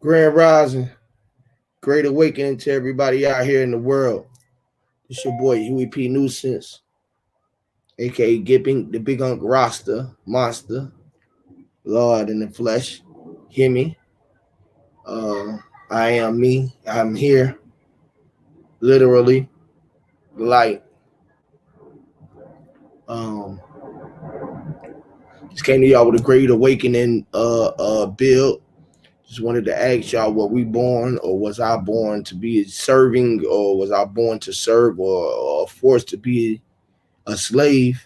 Grand Rising, Great Awakening to everybody out here in the world. It's your boy Huey P. Nuisance, aka Gipping, the Big Unk Rasta, Monster, Lord in the flesh. Hear me? Uh, I am me. I'm here, literally, light. Um, just came to y'all with a Great Awakening build. Just wanted to ask y'all, were we born, or was I born to be serving, or was I born to serve, or forced to be a slave?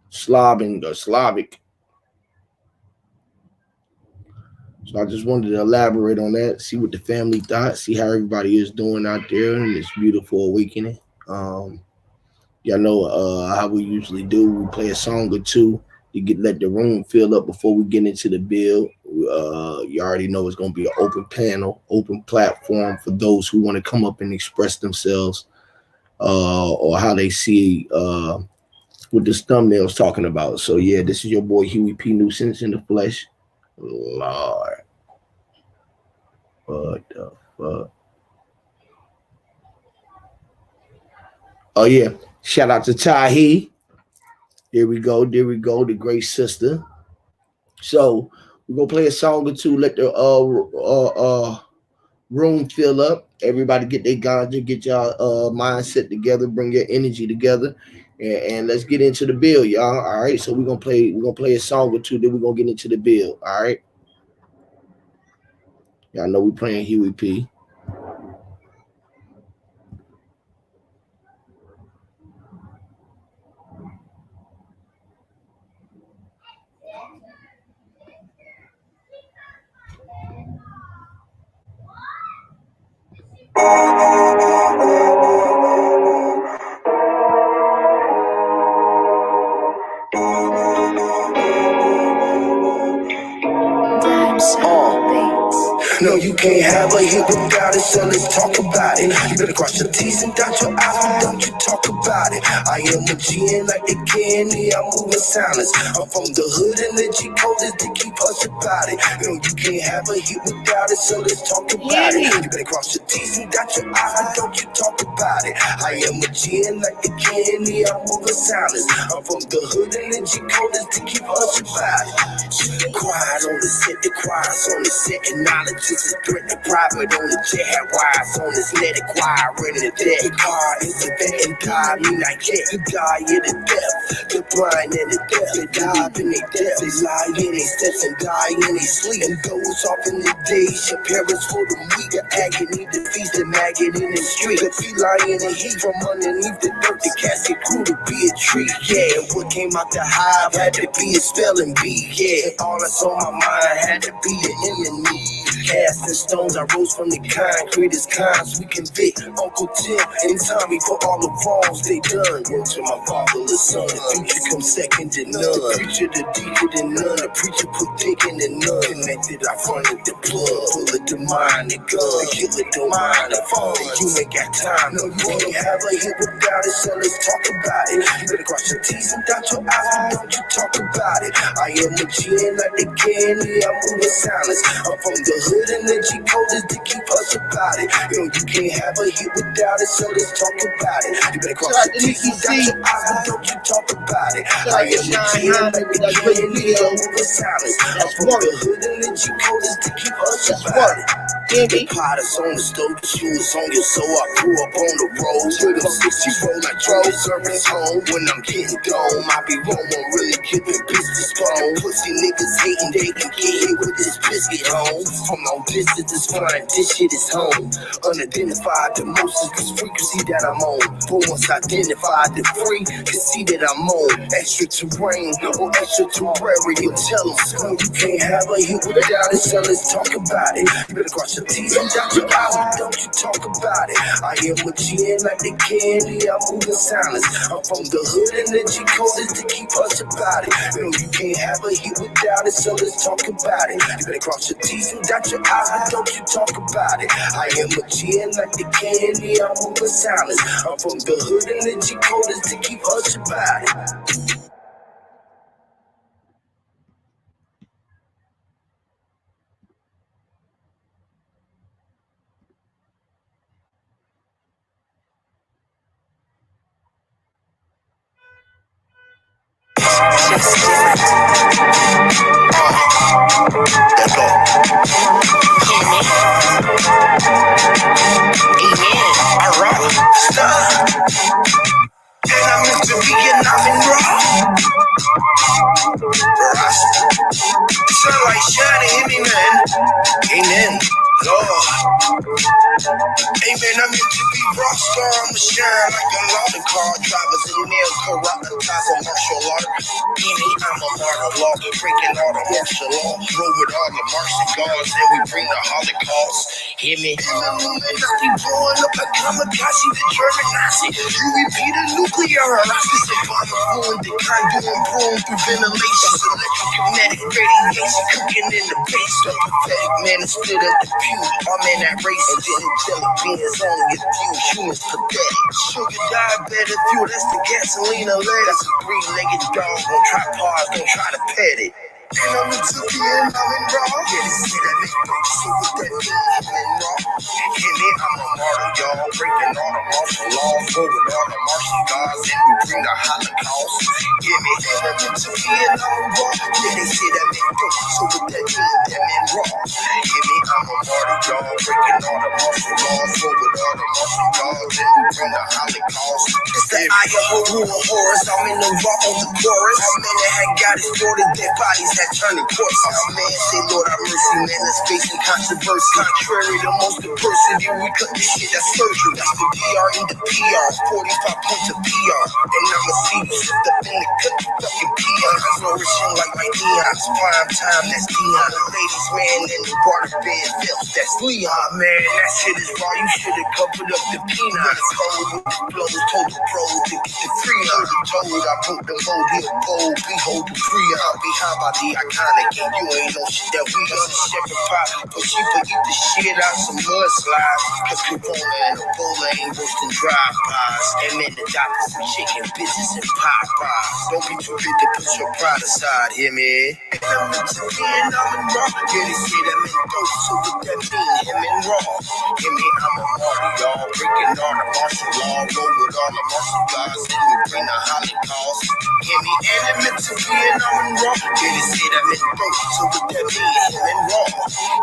Slavic. So I just wanted to elaborate on that, see what the family thought, see how everybody is doing out there in this beautiful awakening. Um, y'all know how we usually do. We play a song or two to let the room fill up before we get into the build. You already know it's going to be an open panel, open platform for those who want to come up and express themselves or how they see what this thumbnail's talking about. So yeah, this is your boy Huey P. Nuisance in the flesh. Lord, what the fuck? Oh yeah, shout out to Tahi. There we go, the great sister. So we're gonna play a song or two, let the room fill up. Everybody get their ganja, get y'all mindset together, bring your energy together, and let's get into the bill, y'all. All right. So we're gonna play a song or two, then we're gonna get into the bill. All right. Y'all know we playing Huey P. No, you can't have a hit without it, so let's talk about it. You better cross your T's and dot your I's, but don't you talk about it. I am a G and like the candy, I'm moving silence. I'm from the hood and the G code is to keep us about it. No, you can't have a hit without it, so let's talk about it. You better cross your T's and dot your I's, but don't you talk about it. I am a G and like the candy, I'm moving silence. I'm from the hood and the G code is to keep us about it. Quiet on the set, the choir's on the set, and knowledge is a threat. The private on the jet, have wires on his net, acquire in the deck. The car is a vet and die, me not yet. The die in the death, the blind and the deaf. They die in their death, they lie in their steps and die in their sleep. And goes off in the days, your parents for the weak. The agony, the feast, the maggot in the street. The feline and the heat from underneath the dirt. The casket grew to be a tree, yeah. And what came out the hive had to be a spelling bee, yeah. All that's on my mind had to be an enemy. Casting stones, I rose from the concrete as cons we convict. Uncle Tim and Tommy for all the wrongs they done. Word to my fatherless son, the future comes second to none. The preacher, the deacon, and none. The preacher put dick in the none. Connected, I fronted the plug. Bullet the mind, the gun. The killer don't mind the phone. The human got time. No, you can't have a hit without it, so let's talk about it. You better cross your T's and dot your I's, but don't you talk about it. I am a G and like the candy, I'm moving silence. I'm from the hood and the G code is to keep us about it. You know, you can't have a hit without it, so let's talk about it. You better cross your T's and dot your I's, but don't you talk about it. I am a G and like the candy, I'm moving silence. I'm from the hood and the G code is to keep us about it. The pot is on the stove, the shoe is on your soul. I grew up on the road with them 60 roll like Joe service home. When I'm getting gone, I be wrong, I'm really giving business phone. Pussy niggas hating, they can get hit with this biscuit home. From long distance, it's fine, this shit is home. Unidentified, the most is this frequency that I'm on. But once identified, the free can see that I'm on. Extra terrain or extraterritorial, tell them, no, you can't have a hit without it, so let's talk about it. You better cross your T's and dot your I's, but don't you talk about it. I am a G and like the candy, I'm moving silence. I'm from the hood and the G code is to keep us about it. You know, you can't have a hit without it, so let's talk about it. You better cross your T's and dot your I's, but don't you talk about it. I am a G and like the candy, I'm moving silence. I'm from the hood and the G code is to keep us about it. and I'm in raw. Sunlight shining, hit me, man. Amen. Lord. Amen. I'm meant to be rock star. I'ma shine like a lot of car drivers in nail karate martial art. I'm a martyr law, breaking all the martial law. Roll with all the Martian gods, and we bring the Holocaust. Hear me? I be blowing up like kamikaze, the German Nazi. You repeat a nuclear harassment, the bomb fluid, the kind doing boom through ventilation, electromagnetic radiation cooking in the base. So pathetic, man, it's split at the pew. I'm in that race, and then angelic beings only a few humans pathetic. Sugar diabetic fuel, that's the gasoline and lead. That's a three-legged dog on tripods, don't try to pet it. And I'm into the end, I'm in raw. Yeah, they say that make dope, so what that mean? I'm in raw. Hear me? I'm a martyr, y'all. Breaking all the martial laws, forward all the Martian gods, and we bring the Holocaust. Hear me? And I'm into the end, I'm in raw. Yeah, they say that make dope, so what that mean? I'm in raw. Hear me? I'm a martyr, y'all. Breaking all the martial laws, forward all the Martian gods, and we bring the Holocaust. It's the eye of Horus. I'm in the raw on the chorus. Our men that had got distorted, dead bodies that turning corpse. Our man say, Lord have mercy, man, that's facing controversy. Contrary to most adversity, we cut this shit, that's surgery. That's the DR in the PR, 45 points of PR. And I'ma see you slipped up in the cut, you fucking PR. I'm flourishing like my neons, prime time, that's Dion. The ladies, man, in the water bed, filth, that's Leon. Man, that shit is raw, you should've covered up the peanuts. Cold with the blows, told the pros to get the free. Told I put the mold, he'll bold, behold the free. I'm behind by the iconic, and you ain't no shit that we got. A shepherd pie, but she put eat the shit out some mudslides. Cause Corona and Ebola ain't worse than drive-bys. And then the doctors and chicken bitches and Popeyes. Don't be too big to put your pride aside, hear me? And I'm into being, I'm in raw. Yeah, they say that men dope, so what that mean? Him in raw. Hear me? I'm a martyr, y'all. Breaking all the martial law, roll with all the martial gods, and we bring the Holocaust. Hear me? And I'm into being, I'm in raw. Yeah, they say that men dope, so what that mean? Him in raw.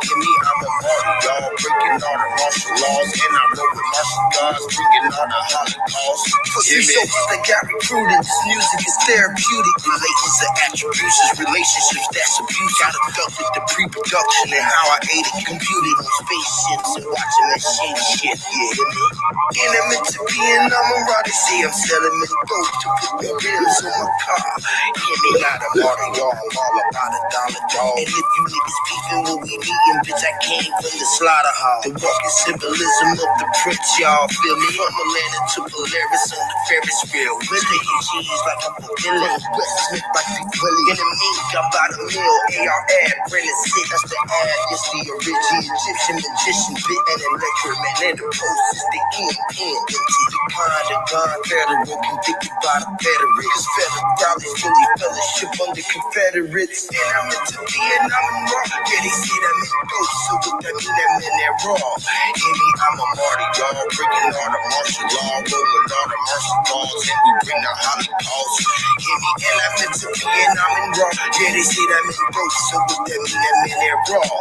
Hear me? I'm a martyr, y'all. Breaking all the martial laws, and I roll with martial gods, bringing all the Holocaust. Pussy soldiers that got recruited, this music is therapeutic. Relations to attributions, relationships that's abuse. Got abducted the pre-production and how I ate it, computed on spaceships and watching that shit, yeah, hear me? And I'm into being, I'm a raw. They say I'm selling me dope to put the rims on my car. Hear me? Not a martyr, y'all. I'm all about $1, dog. And if you niggas beefing when we meeting, bitch, I came from the slaughterhouse. The walking symbolism of the prince, y'all feel me? From Atlanta to Polaris on the Ferris wheel. Willie and G's like I'm a villain. West Smith like Big Willie. In the mink, I'm about a meal. AR ad, Brennan sick, that's the ad. It's the original Egyptian magician bit and electric man. And the post is the EMP. Empty the kind of gun, federal convicted by the federal. Cause federal dollars fully fellowship under Confederates. And I'm into being, I'm in raw. Yeah, they say that men dope, so what that mean? That men they're raw. Hear me? I'm a martyr, y'all. Breaking all the martial law, rolling all the martial laws, and we bring the Holocaust. Hear me? And I'm into being, I'm in raw. Yeah, they say that men dope, so what that mean? That men they're raw.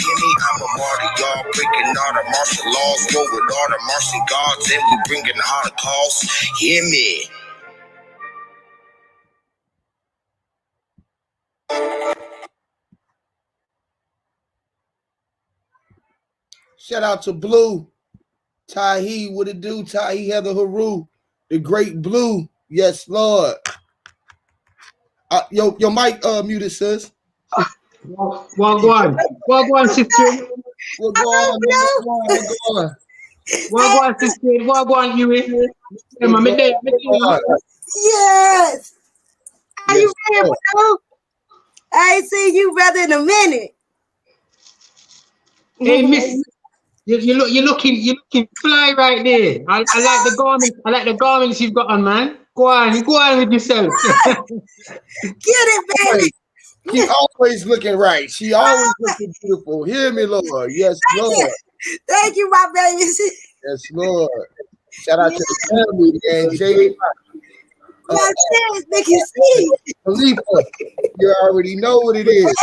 Hear me? I'm a martyr, y'all. Breaking all the martial laws, rolling all the martial gods, and we bringing the Holocaust. Hear me? Shout out to Blue. Tahi, what it do? Tahi Heather Haru, the great Blue. Yes, Lord. Your mic muted, sis. Wagwan, sister. What going? Wagwan, sister. Wagwan, you in? Yes. Are you ready, bro? I ain't seen you brother in a minute. Hey, miss. You're looking fly right there. I like the garments. I like the garments you've got on, man. Go on with yourself. Get it, baby. She always looking right. She always looking beautiful. Hear me, Lord. Yes, Lord. Thank you, my baby. Yes, Lord. Shout out to the family and Jay. My chance, make you see. Khalifa, you already know what it is.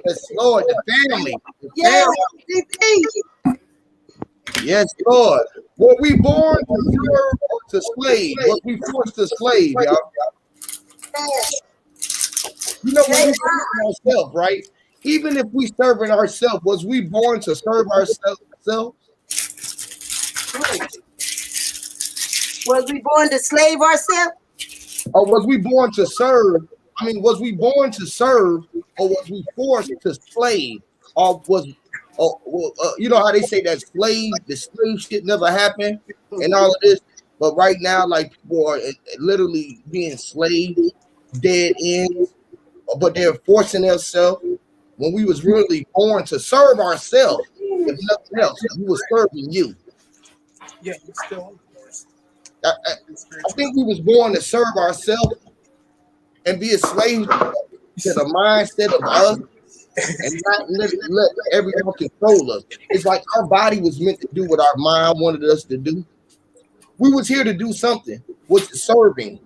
Yes, Lord. The family. Yeah. Yes, Lord. Were we born to serve or to slave? Was we forced to slave, y'all? You know, when we serve ourselves, right? Even if we serving ourselves, was we born to serve ourselves? Was we born to slave ourselves? Or was we born to serve? I mean, was we born to serve, or was we forced to slave? Or was, you know how they say that the slave shit never happened and all of this? But right now, like, people are literally being slaved, dead ends, but they're forcing themselves when we was really born to serve ourselves, if nothing else. We was serving you. Yeah, you still. I think we was born to serve ourselves and be a slave to the mindset of us and not let everyone control us. It's like our body was meant to do what our mind wanted us to do. We was here to do something, which is serving.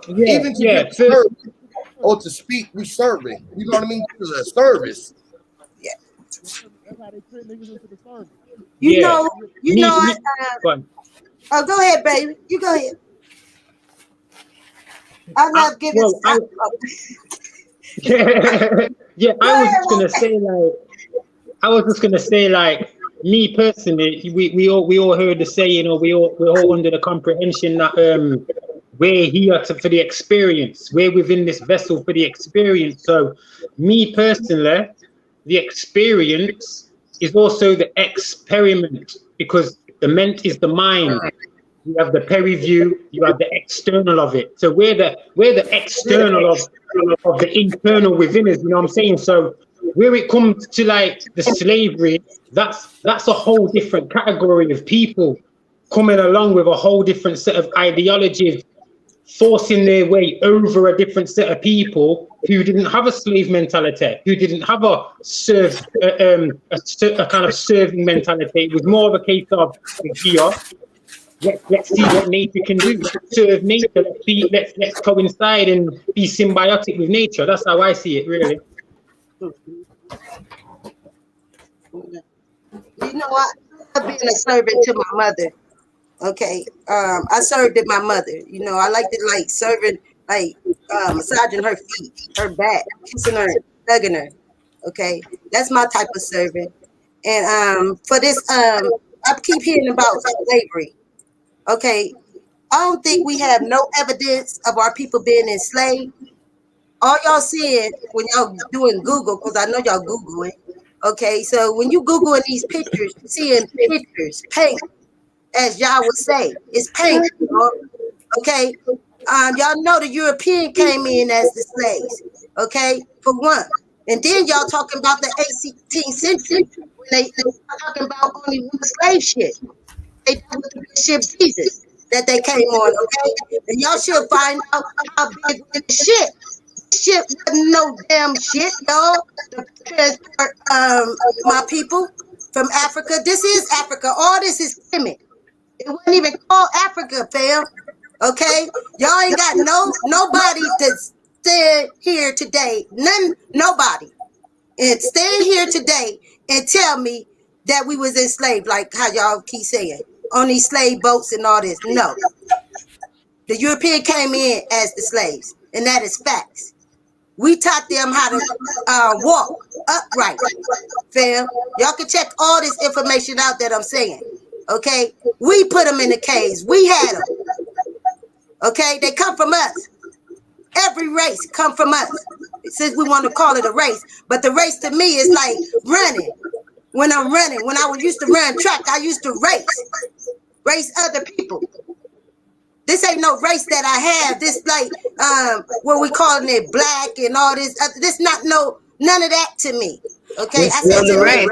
Even to get served or to speak, we serving. You know what I mean? It's a service. Yeah. That's how they turn niggas into the service. You know. Oh, go ahead, baby. You go ahead. I'm not giving. Yeah, I was just gonna say, like, me personally, we all heard the saying, or we're all under the comprehension that we're here for the experience. We're within this vessel for the experience. So, me personally, the experience is also the experiment, because the ment is the mind. You have the peri-view, you have the external of it. So we're the external of the internal within us, you know what I'm saying? So where it comes to like the slavery, that's a whole different category of people coming along with a whole different set of ideologies, forcing their way over a different set of people who didn't have a slave mentality, who didn't have a kind of serving mentality. It was more of a case of here. Let's see what nature can do. Let's serve nature. Let's coincide and be symbiotic with nature. That's how I see it, really. You know, I've been a servant to my mother. Okay, I served at my mother. You know, I like to like serving, like massaging her feet, her back, kissing her, hugging her. Okay, that's my type of servant. And for this, I keep hearing about slavery. Okay, I don't think we have no evidence of our people being enslaved. All y'all seeing when y'all doing Google, because I know y'all Googling. Okay, so when you Googling these pictures, seeing pictures, paint, as y'all would say, it's paint. Okay, y'all know the European came in as the slaves. Okay, for one, and then y'all talking about the 18th century when they talking about only one slave ship. They did with the ship Jesus that they came on, okay? And y'all should find out how big was the ship. The ship wasn't no damn shit, y'all. To transport my people from Africa. This is Africa. All this is Kemet. It wasn't even called Africa, fam. Okay? Y'all ain't got nobody to stand here today. Nobody. And stand here today and tell me that we was enslaved, like how y'all keep saying, on these slave boats and all this. No. The European came in as the slaves, and that is facts. We taught them how to walk upright, fam. Y'all can check all this information out that I'm saying, okay? We put them in the caves. We had them, okay? They come from us. Every race come from us, since we want to call it a race. But the race to me is like running. When I'm running, when I used to run track, I used to race other people. This ain't no race that I have. This like what we calling it black and all this. This not none of that to me. Okay, I said to me,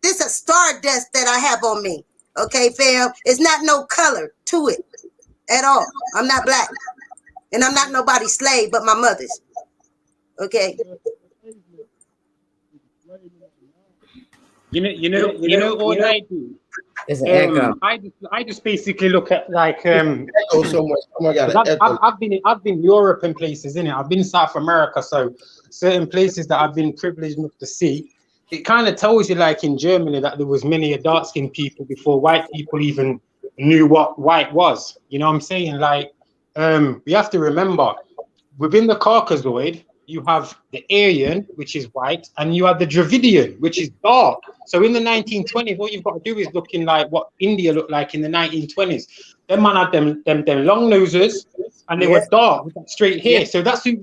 this a stardust that I have on me. Okay, fam, it's not no color to it at all. I'm not black, and I'm not nobody's slave but my mother's. Okay. You know what I do? It's an echo. I just basically look at like Echo so much. Oh my God, I've been Europe and places, innit? I've been South America, so certain places that I've been privileged enough to see. it kind of tells you, like in Germany, that there was many dark-skinned people before white people even knew what white was. You know what I'm saying? Like, we have to remember, within the Caucasoid, you have the Aryan, which is white, and you have the Dravidian, which is dark. So in the 1920s, all you've got to do is look in like what India looked like in the 1920s. Them man had them long noses, and they were dark with that straight hair. So that's who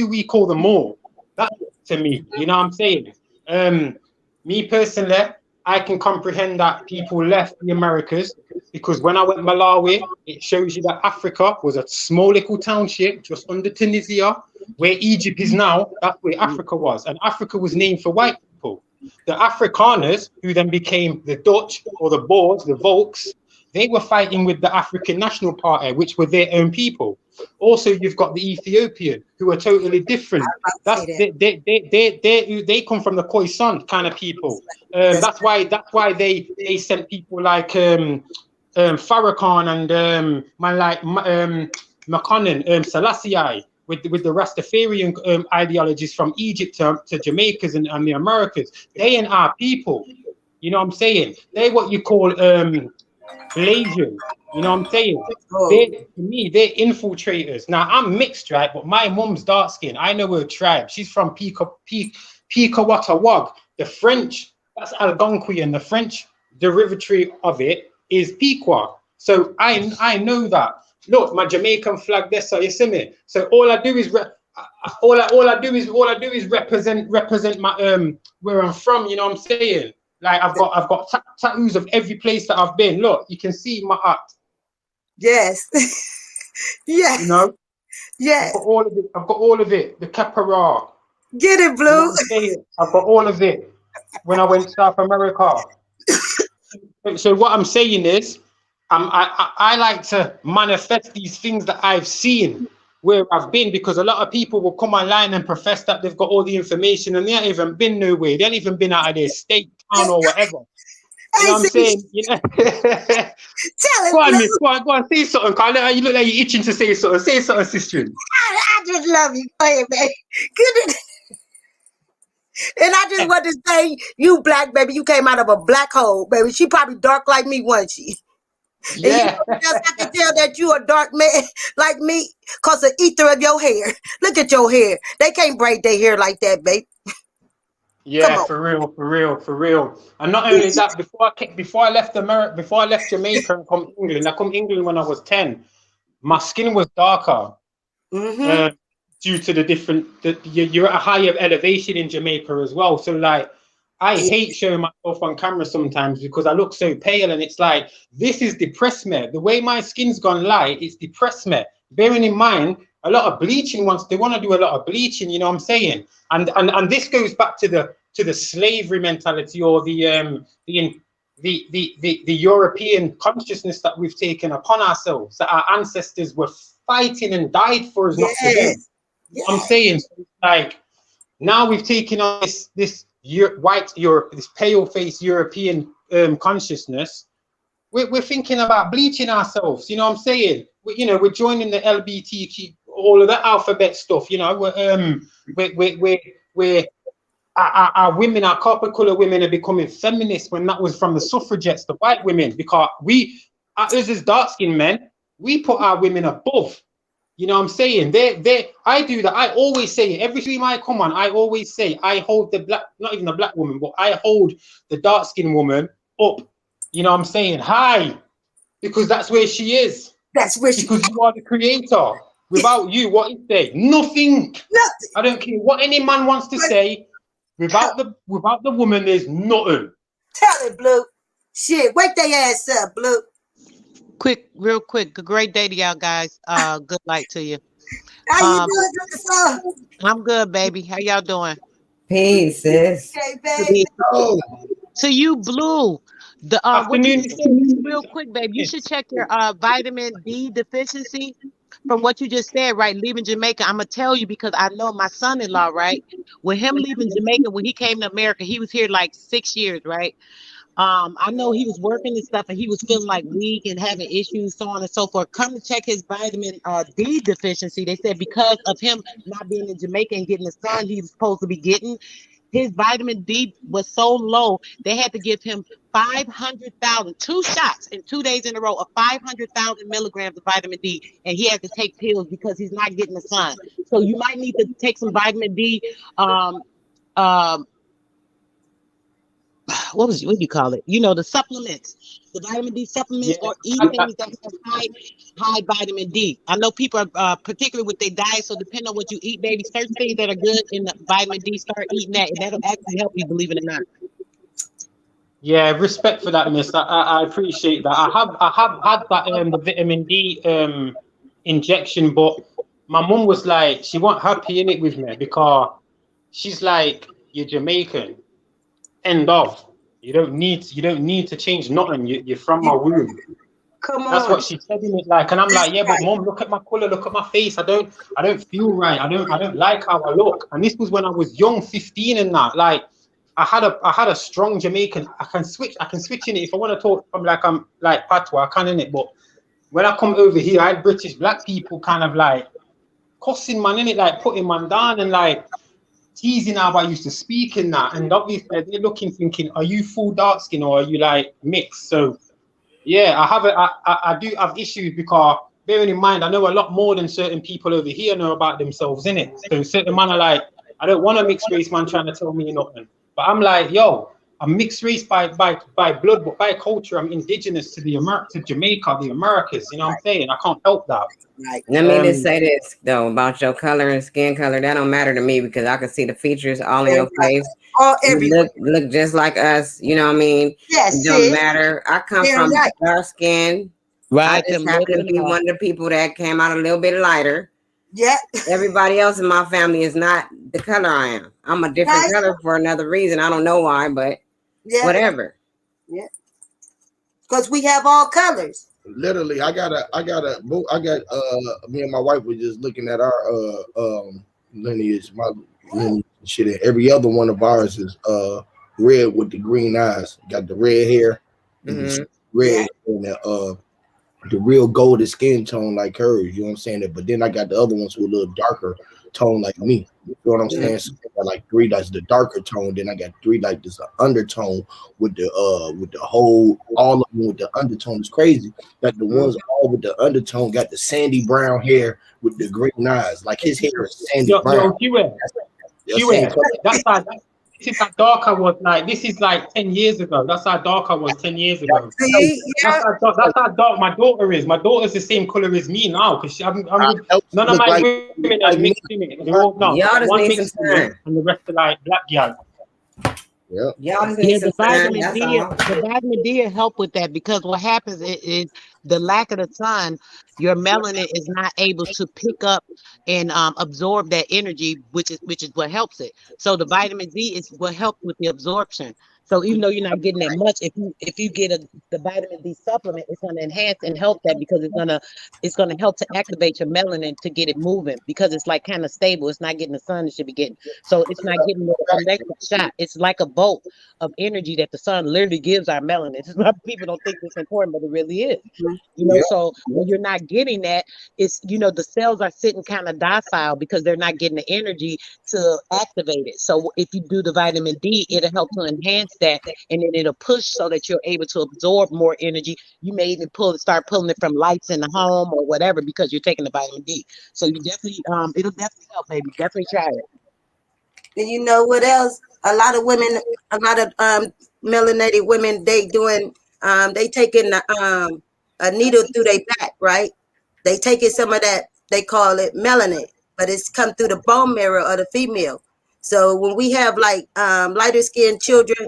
we call them all. That to me, you know what I'm saying? Me personally, I can comprehend that people left the Americas, because when I went Malawi, it shows you that Africa was a small little township just under Tunisia, where Egypt is now. That's where Africa was, and Africa was named for white people. The Afrikaners, who then became the Dutch or the Boers, the Volks, they were fighting with the African National Party, which were their own people. Also, you've got the Ethiopian, who are totally different. That's they come from the Khoisan kind of people. That's why they sent people like Farrakhan and man like Makonnen, Selassie, with the Rastafarian ideologies from Egypt to Jamaicans and the Americas. They ain't our people. You know what I'm saying? They what you call Blasians. You know what I'm saying? To me, they're infiltrators. Now, I'm mixed, right? But my mum's dark skin. I know her tribe. She's from Pikawatawag. The French, that's Algonquian. The French derivative of it is Pequot. So I know that. Look, my Jamaican flag there, so you see me. So all I do is represent my where I'm from. You know what I'm saying? Like I've got tattoos of every place that I've been. Look, you can see my heart. Yes. Yes. You know? Yes. I've got all of it. The capara. Get it, Blue. You know what I'm saying? I've got all of it when I went to South America. So what I'm saying is, I like to manifest these things that I've seen where I've been, because a lot of people will come online and profess that they've got all the information and they haven't even been nowhere. They haven't even been out of their state, town, or whatever. You know what I'm saying? You know? Tell it, Go on, miss. Go on, say something, Carl. You look like you're itching to say something. Say something, sister. I just love you. Go ahead, baby. Good. And I just want to say, you black, baby, you came out of a black hole, baby. She probably dark like me, wasn't she? Yeah. And you know, I can tell that you a dark man like me because the ether of your hair. Look at your hair. They can't braid their hair like that, babe. Yeah, for real. And not only that, before I left Jamaica and come to England, I come to England when I was 10. My skin was darker due to the different. You're at a higher elevation in Jamaica as well. So like, I hate showing myself on camera sometimes because I look so pale, and it's like, this is depressed me. The way my skin's gone light, it's depressed me. Bearing in mind, a lot of bleaching they want to do a lot of bleaching, you know what I'm saying? And this goes back to the slavery mentality, or the European consciousness that we've taken upon ourselves, that our ancestors were fighting and died for us not to do. You know what I'm saying? So it's like, now we've taken on this white Europe, this pale face European consciousness. We're thinking about bleaching ourselves, you know what I'm saying? We're joining the LBTQ, all of that alphabet stuff, you know. Our women, our copper color women are becoming feminists, when that was from the suffragettes, the white women, because us as dark skinned men, we put our women above. You know what I'm saying? I do that. I always say it. Every stream I come on, I always say I hold the black, not even the black woman, but I hold the dark skinned woman up. You know what I'm saying? High, because that's where she is. That's where because you are the creator. Without you, what is there? Nothing. I don't care what any man wants to say. Without the woman, there's nothing. Tell it, Blue. Shit, wake their ass up, Blue. Real quick. Great day to y'all guys. Good night to you. How you doing, I'm good, baby. How y'all doing? Peace, sis. Okay, baby. To you, Blue. Real quick, baby. You should check your vitamin D deficiency. From what you just said, right? Leaving Jamaica, I'm gonna tell you because I know my son-in-law, right? With him leaving Jamaica, when he came to America, he was here like 6 years, right? I know he was working and stuff, and he was feeling like weak and having issues, so on and so forth. Come to check his vitamin D deficiency. They said because of him not being in Jamaica and getting the sun he was supposed to be getting, his vitamin D was so low, they had to give him 500,000, 2 shots in 2 days in a row of 500,000 milligrams of vitamin D. And he had to take pills because he's not getting the sun. So you might need to take some vitamin D. What do you call it? You know, the supplements, the vitamin D supplements, or eat things that have high vitamin D. I know people are particularly with their diet, so depending on what you eat, baby, certain things that are good in the vitamin D, start eating that, and that'll actually help you, believe it or not. Yeah, respect for that, miss. I appreciate that. I have had that the vitamin D injection, but my mum was like, she wasn't happy in it with me because she's like, you're Jamaican. End of. You don't need to change nothing. You're from my womb. Come on. That's what she said in it, like, and I'm like, yeah, but mom, look at my color, look at my face. I don't feel right. I don't like how I look. And this was when I was young, 15 and that. Like, I had a strong Jamaican. I can switch in it if I want to talk. I'm like patois, I can in it. But when I come over here, I had British black people kind of like cussing man in it, like putting man down and like teasing how I used to speak in that. And obviously they're looking, thinking, are you full dark skin or are you like mixed? So yeah, I do have issues because bearing in mind, I know a lot more than certain people over here know about themselves, innit? So certain man are like, I don't want a mixed race man trying to tell me nothing. But I'm like, yo, I'm mixed race by blood, but by culture, I'm indigenous to to Jamaica, the Americas. You know what I'm saying? I can't help that. Right. Let me just say this though about your color and skin color. That don't matter to me because I can see the features all in your face. You look just like us. You know what I mean? Yes, it don't matter. I come from dark skin. Right. I just happen to be one of the people that came out a little bit lighter. Yeah. Everybody else in my family is not the color I am. I'm a different color for another reason. I don't know why, but whatever. Yeah. Because we have all colors. Literally, I got me and my wife were just looking at our lineage, my lineage shit, and every other one of ours is red with the green eyes. Got the red hair, red, and the real golden skin tone like hers, you know what I'm saying? But then I got the other ones who are a little darker tone like me. You know what I'm saying? So I got like 3 that's the darker tone, then I got 3 like this undertone with the whole, all of them with the undertone. Is crazy that the ones all with the undertone got the sandy brown hair with the green eyes. Like his hair is sandy brown. That's how this is how dark I was. Like, this is like 10 years ago. That's how dark I was 10 years ago. That's how dark my daughter is. My daughter's the same color as me now because I'm none of my women are mixed in it. They're all one mixed in and the rest are like black guys. Yeah. The vitamin D will help with that because what happens is the lack of the sun, your melanin is not able to pick up and absorb that energy, which is what helps it. So the vitamin D is what helps with the absorption. So even though you're not getting that much, if you get the vitamin D supplement, it's going to enhance and help that because it's gonna help to activate your melanin to get it moving because it's like kind of stable. It's not getting the sun it should be getting. So it's not getting the electric shot. It's like a bolt of energy that the sun literally gives our melanin. It's why people don't think it's important, but it really is. You know, so when you're not getting that, it's, you know, the cells are sitting kind of docile because they're not getting the energy to activate it. So if you do the vitamin D, it'll help to enhance that, and then it'll push so that you're able to absorb more energy. You may even start pulling it from lights in the home or whatever because you're taking the vitamin D. So you definitely, it'll definitely help, baby. Definitely try it. And you know what else? A lot of women, a lot of melanated women, they taking a needle through their back, right? They taking some of that, they call it melanin, but it's come through the bone marrow of the female. So when we have like lighter skinned children,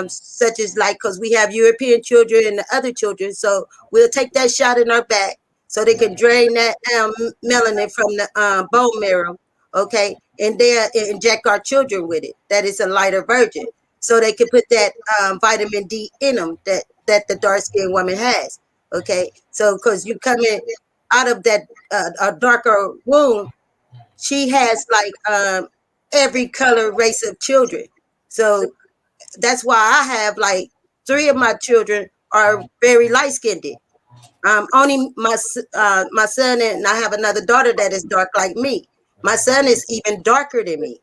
such as like, because we have European children and the other children, so we'll take that shot in our back so they can drain that melanin from the bone marrow, okay? And they'll inject our children with it. That is a lighter version. So they can put that vitamin D in them that the dark skinned woman has, okay? So because you come in out of that a darker womb, she has like every color race of children. So that's why I have like 3 of my children are very light skinned. Only my son and I have another daughter that is dark like me. My son is even darker than me.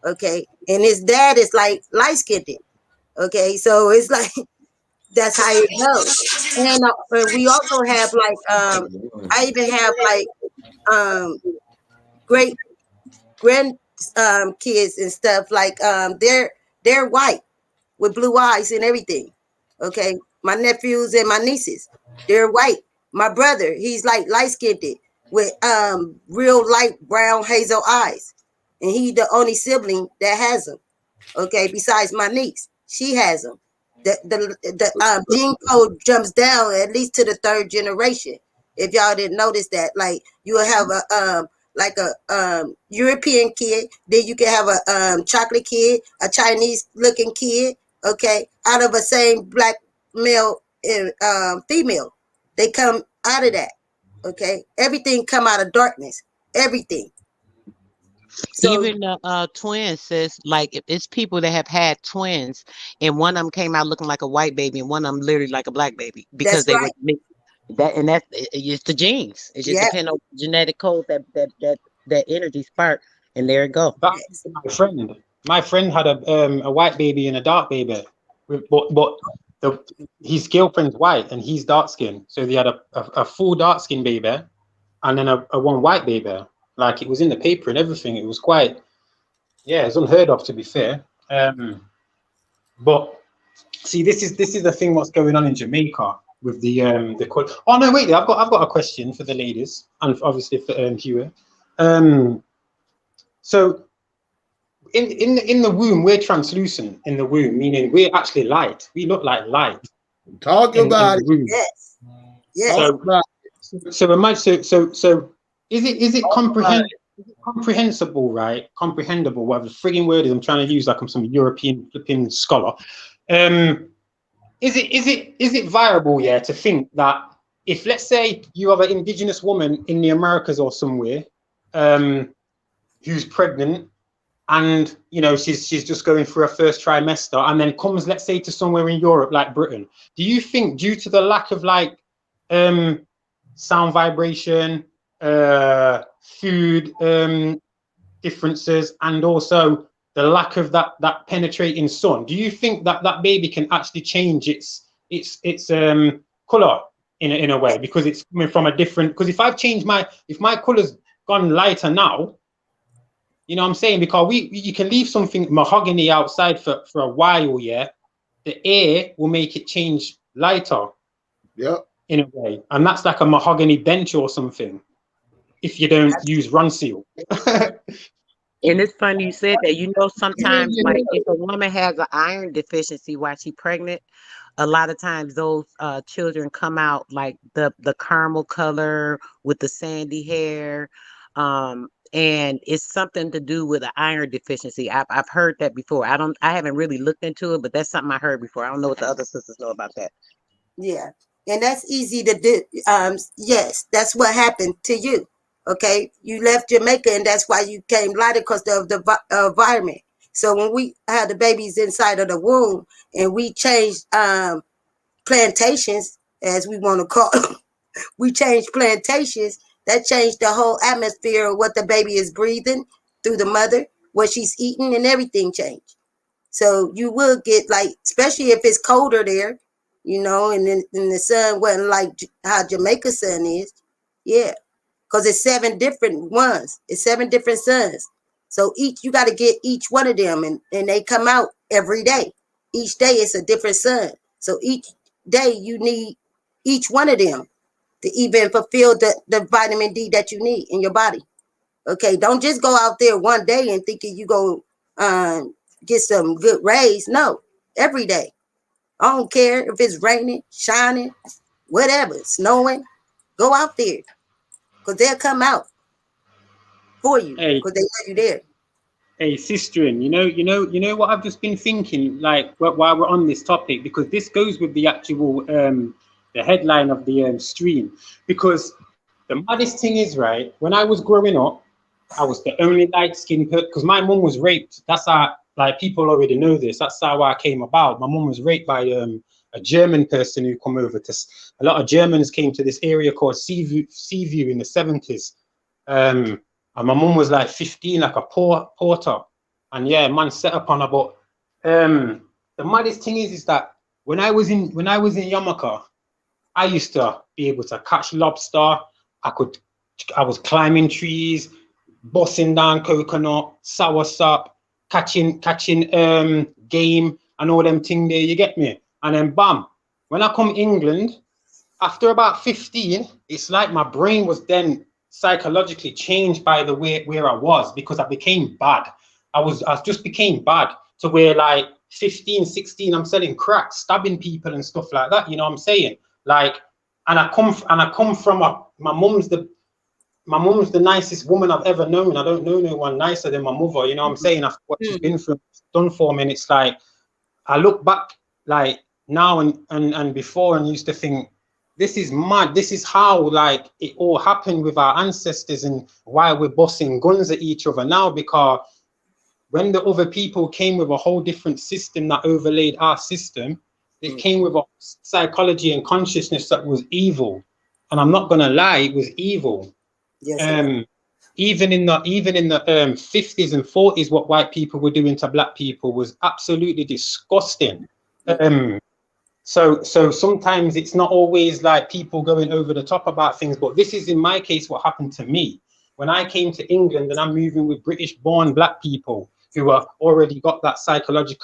Okay, and his dad is like light skinned. Okay, so it's like that's how it goes. And we also have like I even have like great grand kids and stuff like they're white with blue eyes and everything. Okay, my nephews and my nieces, they're white. My brother, he's like light skinned with real light brown hazel eyes, and he the only sibling that has them. Okay, besides my niece, she has them. The gene code jumps down at least to the third generation. If y'all didn't notice that, like you will have a European kid, then you can have a chocolate kid, a Chinese looking kid, okay, out of a same black male and female. They come out of that. Okay, everything come out of darkness. Everything. So Even the twins, sis, like if it's people that have had twins, and one of them came out looking like a white baby, and one of them literally like a black baby because that's they were right. mixed. That and that's it's the genes. It just Yeah. depends on genetic code that energy spark, and there it go. That my friend had a white baby and a dark baby, but his girlfriend's white and he's dark skinned, so they had a full dark skinned baby, and then a one white baby. Like it was in the paper and everything. It was quite, yeah, it's unheard of to be fair. But see, this is the thing. What's going on in Jamaica with the Oh no, wait! I've got a question for the ladies and obviously for Hewer. So in the womb, we're translucent in the womb, meaning we're actually light. We look like light. Talk about it. Yes. Yes. So is it comprehensible, right? Comprehensible, whatever the frigging word is I'm trying to use, like I'm some European flipping scholar. Is it viable, yeah, to think that if, let's say, you have an indigenous woman in the Americas or somewhere, who's pregnant, and you know she's just going through her first trimester, and then comes, let's say, to somewhere in Europe like Britain, do you think due to the lack of like sound vibration, food differences, and also the lack of that penetrating sun, do you think that baby can actually change its color in a way, because it's coming from a different, because if my color's gone lighter now, you know what I'm saying, because you can leave something mahogany outside for a while, yeah, the air will make it change lighter. Yep. In a way, and that's like a mahogany bench or something if you don't use Run Seal. And it's funny you said that. You know, sometimes like if a woman has an iron deficiency while she's pregnant, a lot of times those children come out like the caramel color with the sandy hair. And it's something to do with an iron deficiency. I've heard that before. I haven't really looked into it, but that's something I heard before. I don't know what the other sisters know about that. Yeah, and that's easy to do. Yes, that's what happened to you. Okay, you left Jamaica, and that's why you came lighter, because of the environment. So when we had the babies inside of the womb, and we changed plantations, as we want to call them, we changed plantations. That changed the whole atmosphere of what the baby is breathing through the mother, what she's eating, and everything changed. So you will get, like, especially if it's colder there, you know, and then the sun wasn't like how Jamaica's sun is. Yeah, because it's 7 different ones. It's 7 different suns. So you got to get each one of them, and they come out every day. Each day it's a different sun. So each day you need each one of them to even fulfill the vitamin D that you need in your body. Okay, don't just go out there one day and thinking you go get some good rays. No, every day. I don't care if it's raining, shining, whatever, snowing. Go out there, because they'll come out for you, because they know you there. Hey, Sistren, you know what I've just been thinking, like while we're on this topic, because this goes with the actual the headline of the stream. Because the maddest thing is, right, when I was growing up, I was the only light-skinned person, because my mum was raped. That's how, like, people already know this. That's how I came about. My mum was raped by a German person who come over to. A lot of Germans came to this area called Seaview in the 70s. And my mum was like 15, like a porter. And yeah, man set up on her. But the maddest thing is that when I was in Yamaka, I used to be able to catch lobster. I was climbing trees, bossing down coconut, soursop, catching game and all them thing there, you get me? And then bam, when I come England, after about 15, it's like my brain was then psychologically changed by the way where I was, because I became bad. I just became bad to where like 15, 16, I'm selling crack, stabbing people and stuff like that. You know what I'm saying? Like, and I come from my mum's the nicest woman I've ever known. I don't know no one nicer than my mother. You know what I'm saying? After what she's been through, done for me, and it's like I look back like now and before and used to think, this is mad. This is how like it all happened with our ancestors and why we're busting guns at each other now, because when the other people came with a whole different system that overlaid our system, it came with a psychology and consciousness that was evil. And I'm not gonna lie, it was evil. Yes, even in the 50s and 40s, what white people were doing to black people was absolutely disgusting. So sometimes it's not always like people going over the top about things, but this is in my case what happened to me when I came to England, and I'm moving with British-born black people who are already got that psychology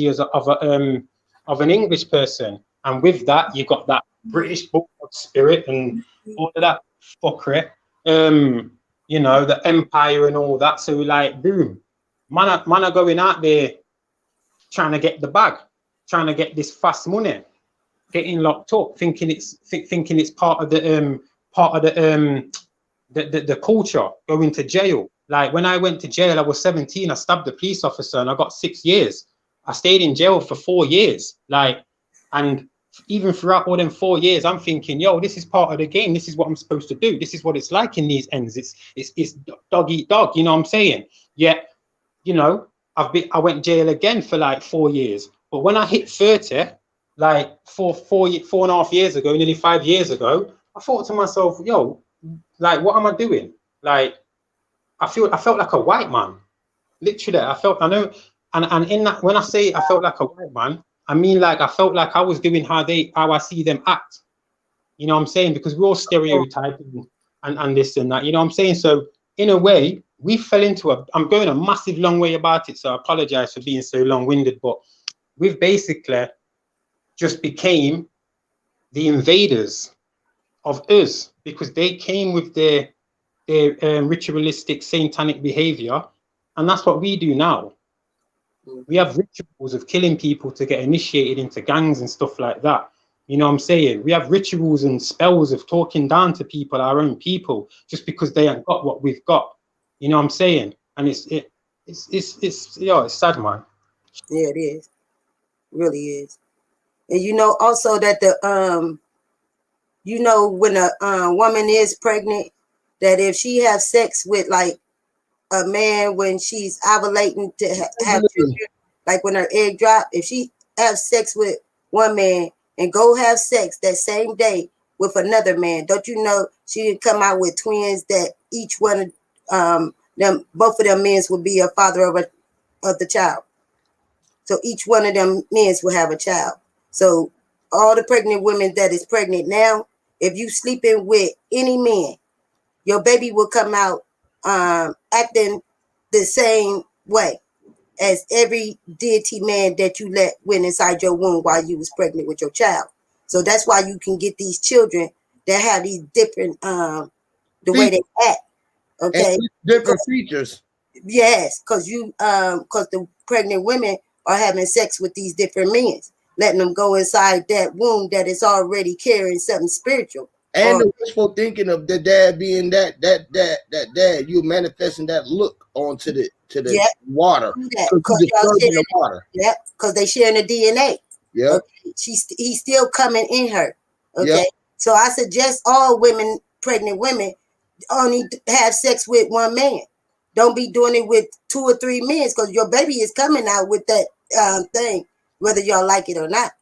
of an English person, and with that you got that British spirit and all of that fuckery, you know, the empire and all that. So like, boom, man are going out there trying to get the bag, trying to get this fast money, getting locked up, thinking it's part of the culture, going to jail. Like when I went to jail, I was 17. I stabbed a police officer and I got 6 years. I stayed in jail for 4 years. Like, and even throughout all them 4 years, I'm thinking, yo, this is part of the game. This is what I'm supposed to do. This is what it's like in these ends. It's dog eat dog. You know what I'm saying? Yet, you know, I went jail again for like 4 years. But when I hit 30, like four and a half years ago, nearly 5 years ago, I thought to myself, yo, like, what am I doing? Like, I felt like a white man. Literally, I know. And in that, when I say I felt like a white man, I mean, like, I felt like I was doing how I see them act. You know what I'm saying? Because we're all stereotyping and this and that, you know what I'm saying? So in a way, we fell into I'm going a massive long way about it, so I apologize for being so long-winded, but we've basically just became the invaders of us, because they came with their ritualistic satanic behavior, and that's what we do now. We have rituals of killing people to get initiated into gangs and stuff like that. You know what I'm saying? We have rituals and spells of talking down to people, our own people, just because they ain't got what we've got. You know what I'm saying? And it's sad, man. Yeah, it is. It really is. And you know also that the you know, when a woman is pregnant, that if she has sex with like a man when she's ovulating to have children, like when her egg drop, if she have sex with one man and go have sex that same day with another man, don't you know she didn't come out with twins, that each one of both of them men will be a father of the child. So each one of them men will have a child. So all the pregnant women that is pregnant now, if you sleeping with any man, your baby will come out acting the same way as every deity man that you let went inside your womb while you was pregnant with your child. So that's why you can get these children that have these different the way they act. Okay, and different features. Yes, because the pregnant women are having sex with these different men, letting them go inside that womb that is already carrying something spiritual. And the wishful thinking of the dad being that dad, you're manifesting that look onto the water. The water. Yeah, because they sharing the DNA. Yeah. Okay? He's still coming in her. Okay. Yep. So I suggest all women, pregnant women, only have sex with one man. Don't be doing it with 2 or 3 men, because your baby is coming out with that thing, whether y'all like it or not.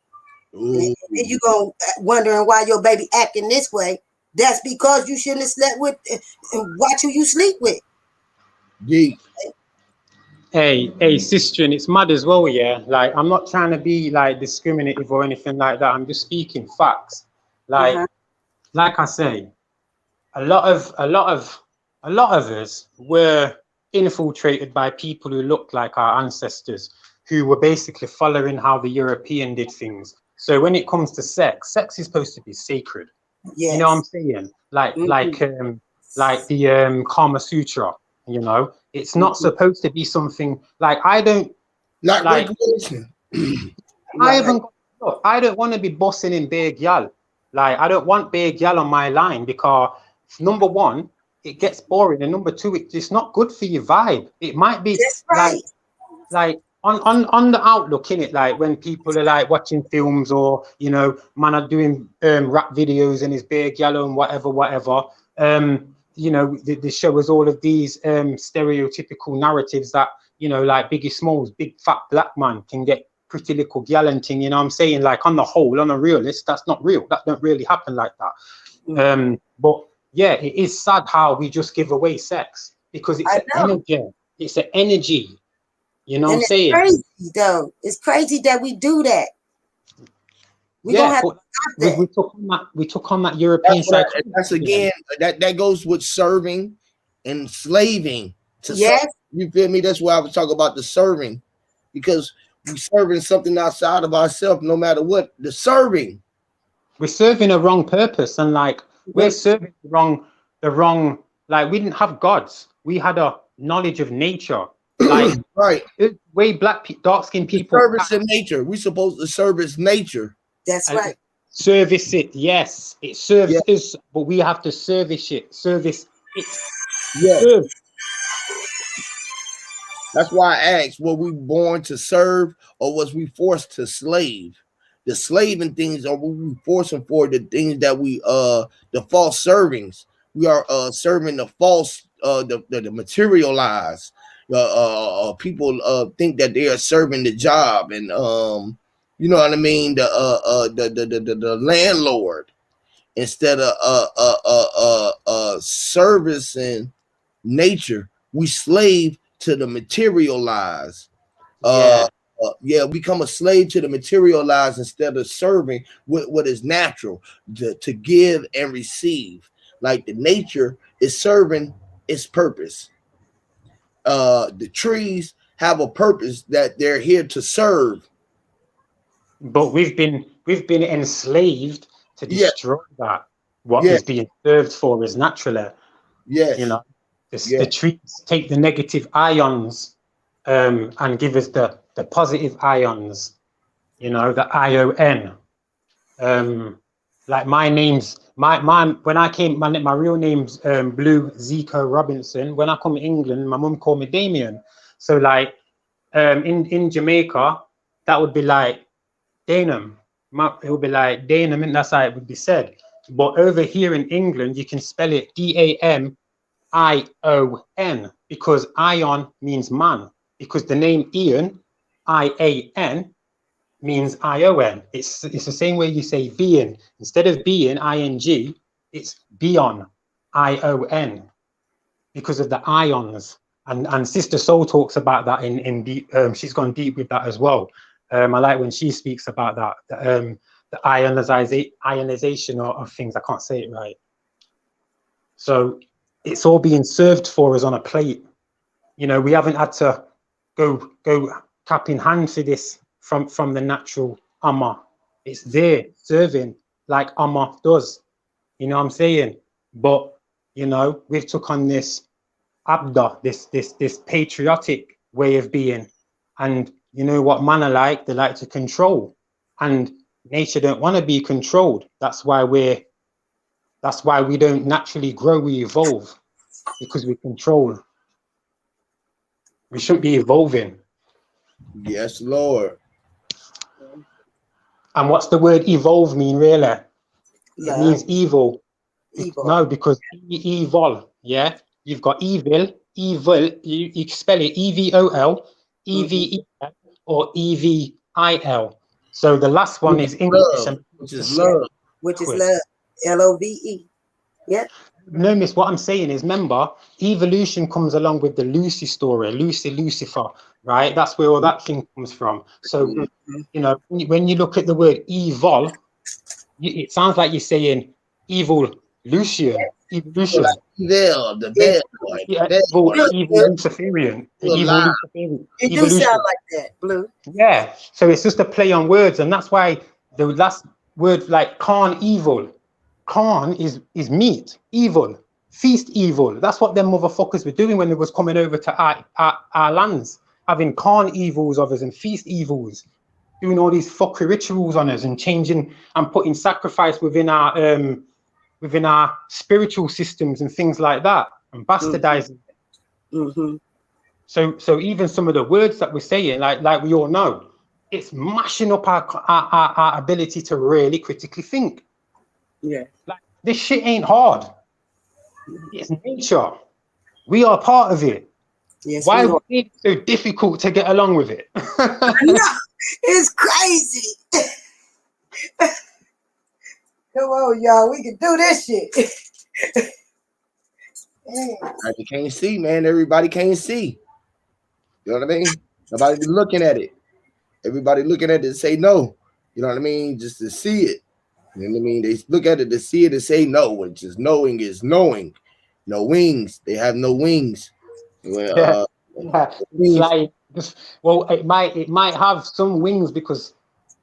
And you go wondering why your baby acting this way. That's because you shouldn't have slept with and watch who you sleep with. Yeah. Hey, sister, and it's mad as well, yeah. Like, I'm not trying to be like discriminative or anything like that. I'm just speaking facts. Like, Uh-huh. like I say, a lot of us were infiltrated by people who looked like our ancestors, who were basically following how the European did things. So when it comes to sex is supposed to be sacred. Yes. You know what I'm saying? Like the Kama Sutra. You know, it's not supposed to be something like I don't Not like. regulation. I don't want to be bossing in big gal. Like I don't want big gal on my line because number one, it gets boring, and number two, it's not good for your vibe. It might be That's right. like on the outlook in it, like when people are like watching films or man are doing rap videos and his big yellow and whatever. They show us all of these stereotypical narratives that like Biggie Smalls, big fat black man can get pretty little gal and thing. You know what I'm saying? Like on the whole, on a realist, that's not real. That don't really happen like that. But yeah, it is sad how we just give away sex because it's an energy. It's an energy. You know what I'm saying? It's crazy, though. It's crazy that we do that. We don't have to stop that. We took on that European side. That's again, that goes with serving and slaving. Yes. You feel me? That's why I was talking about the serving, because we're serving something outside of ourselves, no matter what. The serving. We're serving a wrong purpose, and like we're serving the wrong. Like we didn't have gods. We had a knowledge of nature. Like right, way dark-skinned people. Service in nature. We're supposed to service nature. That's right. Service it, yes. It serves us, but we have to service it. Service it. Yeah. That's why I asked: were we born to serve, or was we forced to slave? The slaving things, or were we forcing for the things that we the false servings? We are serving the false the materialized. People think that they are serving the job, and you know what I mean, the landlord, instead of servicing nature. We slave to the materialized. Become a slave to the materialized instead of serving what is natural, to give and receive. Like the nature is serving its purpose. The trees have a purpose that they're here to serve. But we've been enslaved to destroy that. What is being served for is naturally. Yes. You know, the trees take the negative ions and give us the positive ions. You know, the ION. Like my name's when I came, my real name's Blue Zico Robinson. When I come to England, my mum called me Damien. So like in Jamaica, that would be like Danum. It would be like Danum, and that's how it would be said. But over here in England, you can spell it DAMION, because ion means man. Because the name Ian, IAN, means ION. It's the same way you say being. Instead of being, ING, it's Bion, ION, because of the ions. And Sister Soul talks about that in deep. She's gone deep with that as well. I like when she speaks about that, the ionization of things. I can't say it right. So it's all being served for us on a plate. You know, we haven't had to go cap in hand for this from the natural Amma. It's there serving like Amma does. You know what I'm saying? But you know, we've took on this Abda, this patriotic way of being, and you know what man are like? They like to control, and nature don't want to be controlled. That's why we don't naturally grow. We evolve because we control. We shouldn't be evolving. Yes, Lord. And what's the word evolve mean, really? Yeah. It means evil. Evil. No, because evil, yeah? You've got evil, you spell it EVOL, EVEL, or EVIL. So the last one is English. Love, which is love. Which is love, LOVE. Yeah. No, miss, what I'm saying is, remember, evolution comes along with the Lucy story, Lucifer, right? That's where all that thing comes from. So, you know, when you look at the word evil, it sounds like you're saying evil Lucian, evolution. Evil, the bad boy. Yeah, Bad evil, boy. evil Luciferian, You're evil alive. Luciferian, It do evolution. sound like that, Blue. Yeah, so it's just a play on words, and that's why the last word, like Khan, evil. Khan is meat, evil, feast evil. That's what them motherfuckers were doing when they was coming over to our lands, having Khan evils of us and feast evils, doing all these fuckery rituals on us and changing and putting sacrifice within our spiritual systems and things like that, and bastardizing. Mm-hmm. So even some of the words that we're saying, like we all know, it's mashing up our ability to really critically think. Yeah. Like, this shit ain't hard. It's nature. We are part of it. Yes. Why is it so difficult to get along with it? I know. It's crazy. Come on, y'all. We can do this shit. You can't see, man. Everybody can't see. You know what I mean? Nobody be looking at it. Everybody looking at it and say no. You know what I mean? Just to see it. You know what I mean? They look at it to see it and say no, which is knowing is knowing. No wings. They have no wings. Flying. Well, it might have some wings because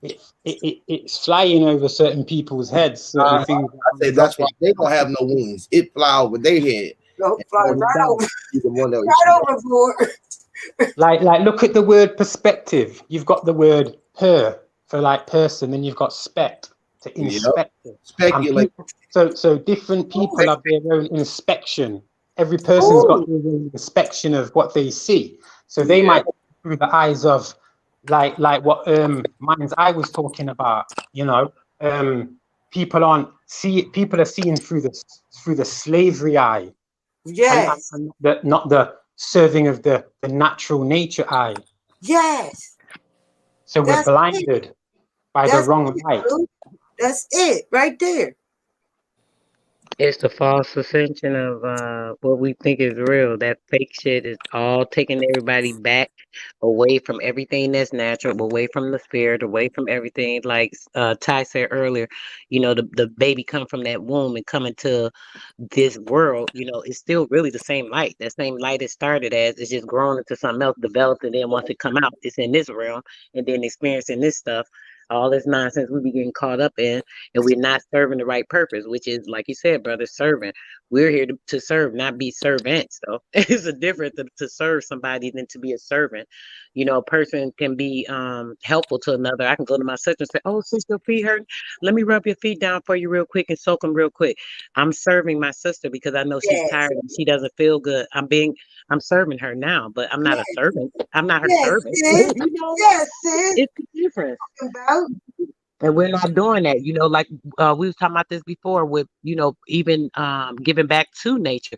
it's flying over certain people's heads. Certain things. I say that's why they don't have no wings. It fly over their head. Fly right over. Right overboard. Like look at the word perspective. You've got the word per for like person, then you've got spect to inspect. Speculate. So different people have their own inspection. Every person's got their own inspection of what they see. So they might through the eyes of like what Mind's Eye was talking about. You know, people are seeing through the slavery eye. Yes. And not the serving of the natural nature eye. Yes. So we're blinded by the wrong light. That's it right there. It's the false ascension of what we think is real. That fake shit is all taking everybody back away from everything that's natural, away from the spirit, away from everything. Like Ty said earlier, you know, the baby come from that womb and come into this world, you know, it's still really the same light. That same light it started as, it's just grown into something else, developed, and then once it come out, it's in this realm, and then experiencing this stuff. All this nonsense we be getting caught up in, and we're not serving the right purpose, which is, like you said, brother, serving. We're here to serve, not be servants. So it's a difference to serve somebody than to be a servant. You know, a person can be helpful to another. I can go to my sister and say, "Oh, sister, your feet hurt. Let me rub your feet down for you real quick and soak them real quick." I'm serving my sister because I know she's tired and she doesn't feel good. I'm serving her now, but I'm not a servant. I'm not her servant. You know? Yes, it's the difference. And we're not doing that, you know, like we was talking about this before with, you know, even giving back to nature.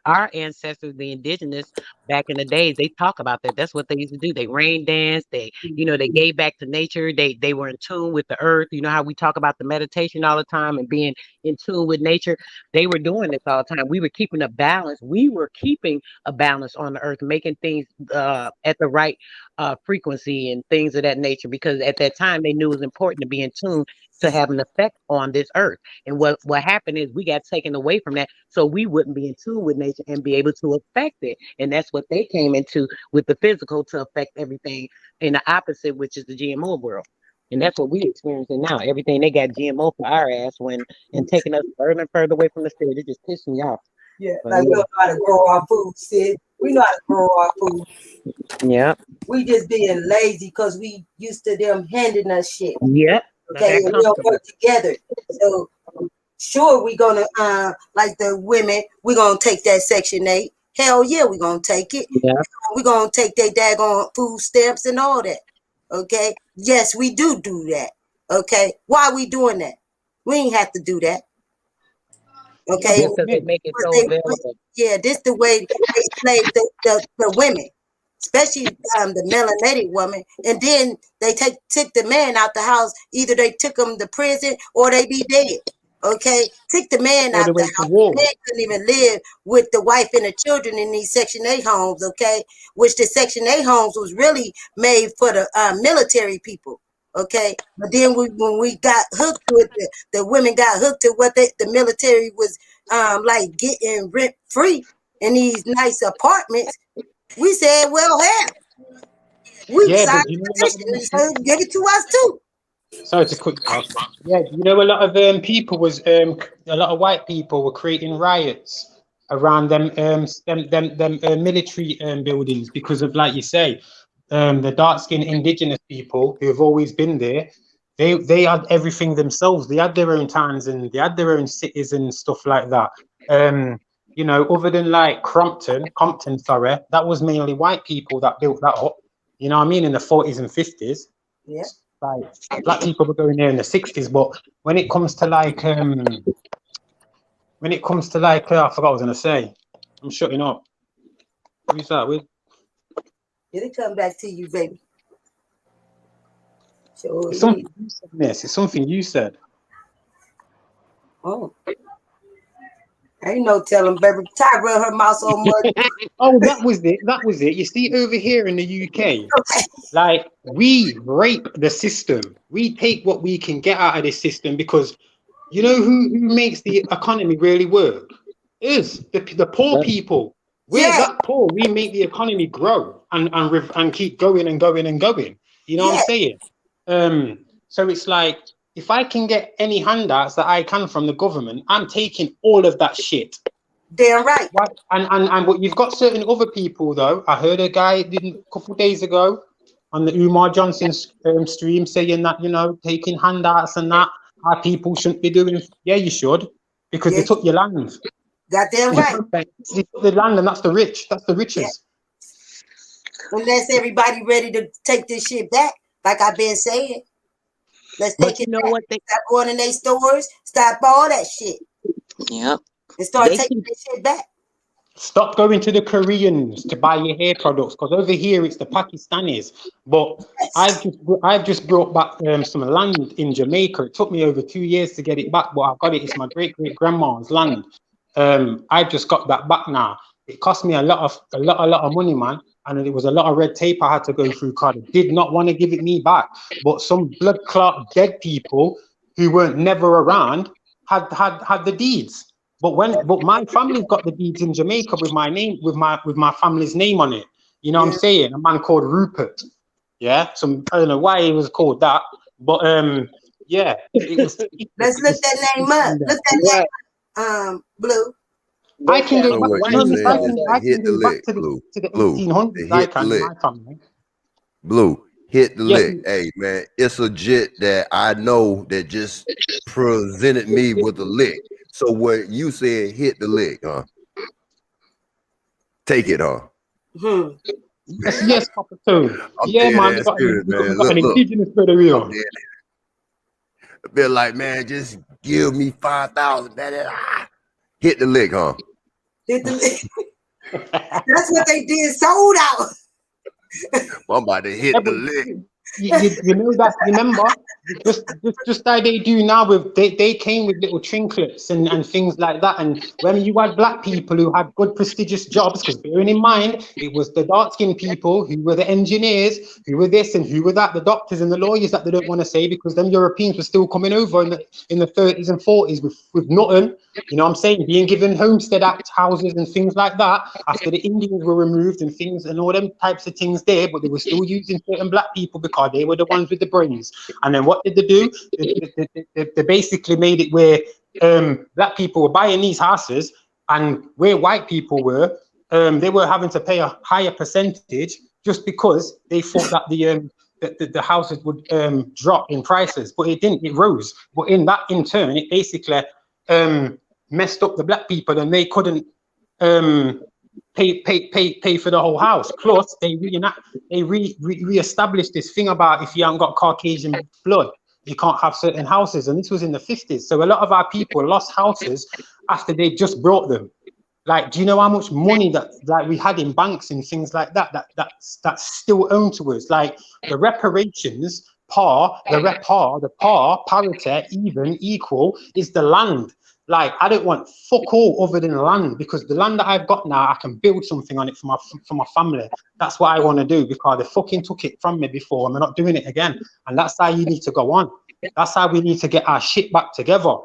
Our ancestors, the indigenous back in the days, they talk about that. That's what they used to do. They rain dance. They, you know, they gave back to nature. They were in tune with the earth. You know how we talk about the meditation all the time and being in tune with nature. They were doing this all the time. We were keeping a balance. We were keeping a balance on the earth, making things at the right frequency and things of that nature, because at that time they knew it was important to be in tune to have an effect on this earth. And what happened is we got taken away from that, so we wouldn't be in tune with nature and be able to affect it. And that's what they came into with the physical, to affect everything in the opposite, which is the GMO world. And that's what we're experiencing now. Everything they got GMO for our ass and taking us further and further away from the spirit. It just pissed me off. Yeah, like we don't know how to grow our food, sis. We know how to grow our food. Yeah. We just being lazy because we used to them handing us shit. Yep. Okay, and we don't work together. So sure, we gonna like the women, we're gonna take that Section 8. Hell yeah, we're gonna take it. Yeah. We're gonna take their daggone food stamps and all that. Okay. Yes, we do that. Okay. Why are we doing that? We ain't have to do that. Okay. They make it so available. Yeah, this the way they slave the women, especially the melanated woman, and then they took the man out the house. Either they took him to prison or they be dead. Okay, took the man All out the the way to house. war. The man couldn't even live with the wife and the children in these Section 8 homes, okay? Which the Section 8 homes was really made for the military people, okay? But then when we got hooked with the women got hooked to what the military was like getting rent free in these nice apartments, we said, well, hell, we Yeah, signed but you the know petition and so give it to us too. sorry to quick off. Yeah, you know, a lot of people was a lot of white people were creating riots around them military buildings because of, like you say, the dark-skinned indigenous people who have always been there. They had everything themselves. They had their own towns and they had their own cities and stuff like that. You know, other than like Compton, sorry, that was mainly white people that built that up. You know what I mean? In the 40s and 50s. Yeah. Like black people were going there in the 60s, but when it comes to like I forgot what I was gonna say. I'm shutting up. Who's that with? It'll come back to you, baby. Sure It's is. something you said, Miss. It's something you said. Oh. Ain't no telling, baby. Ty run her mouth so much. Oh, that was it. That was it. You see, over here in the UK, like we rape the system. We take what we can get out of this system because you know who makes the economy really work? Is the poor people. We're that poor. We make the economy grow and keep going and going and going. You know what I'm saying? So it's like if I can get any handouts that I can from the government, I'm taking all of that shit. Damn right. And but you've got certain other people though. I heard a guy a couple of days ago on the Umar Johnson stream saying that, you know, taking handouts and that our people shouldn't be doing. Yeah, you should, because they took your land. Goddamn right. They took the land, and that's the rich. That's the riches. Yeah. Unless everybody ready to take this shit back, like I've been saying. Let's take it back. What stop going in their stores. Stop all that shit. Yep. And start taking this shit back. Stop going to the Koreans to buy your hair products, because over here it's the Pakistanis. But I've just brought back some land in Jamaica. It took me over 2 years to get it back, but I got it. It's my great grandma's land. I've just got that back now. It cost me a lot of money, man, and it was a lot of red tape I had to go through. Cause I did not want to give it me back, but some blood clot dead people who weren't never around had the deeds. But my family's got the deeds in Jamaica with my name, with my family's name on it. You know what I'm saying? A man called Rupert. Yeah. I don't know why he was called that, but yeah. Let's look that name up. Look that name up, Blue. I can go back. I can go back to the 1800s. I can, my family. Blue, hit the lick. Hey man, it's a jit that I know that just presented me with a lick. So what you said, hit the lick, huh? Take it, huh? Yes, Papa Tone. Yeah, man. Got an indigenous brother here. A bit like, man, just give me 5,000. Hit the lick, huh? Hit the lick. That's what they did. Sold out. I'm about to hit the lick. You know that? Remember, just like they do now with they came with little trinkets and things like that. And when you had black people who had good prestigious jobs, because bearing in mind it was the dark-skinned people who were the engineers, who were this and who were that, the doctors and the lawyers that they don't want to say, because them Europeans were still coming over in the 30s and 40s with nothing. You know what I'm saying? Being given Homestead Act houses and things like that after the Indians were removed and things and all them types of things there, but they were still using certain black people because they were the ones with the brains. And then what did they do? They basically made it where black people were buying these houses, and where white people were, they were having to pay a higher percentage just because they thought that the houses would drop in prices, but it didn't. It rose. But in turn, it basically messed up the black people, and they couldn't pay for the whole house. Plus, they re-established this thing about if you haven't got Caucasian blood, you can't have certain houses. And this was in the 50s. So a lot of our people lost houses after they just brought them. Like, do you know how much money that we had in banks and things like that's still owned to us? Like the reparations parity, even, equal, is the land. Like, I don't want fuck all other than land, because the land that I've got now, I can build something on it for my family. That's what I want to do, because they fucking took it from me before and they're not doing it again. And that's how you need to go on. That's how we need to get our shit back together.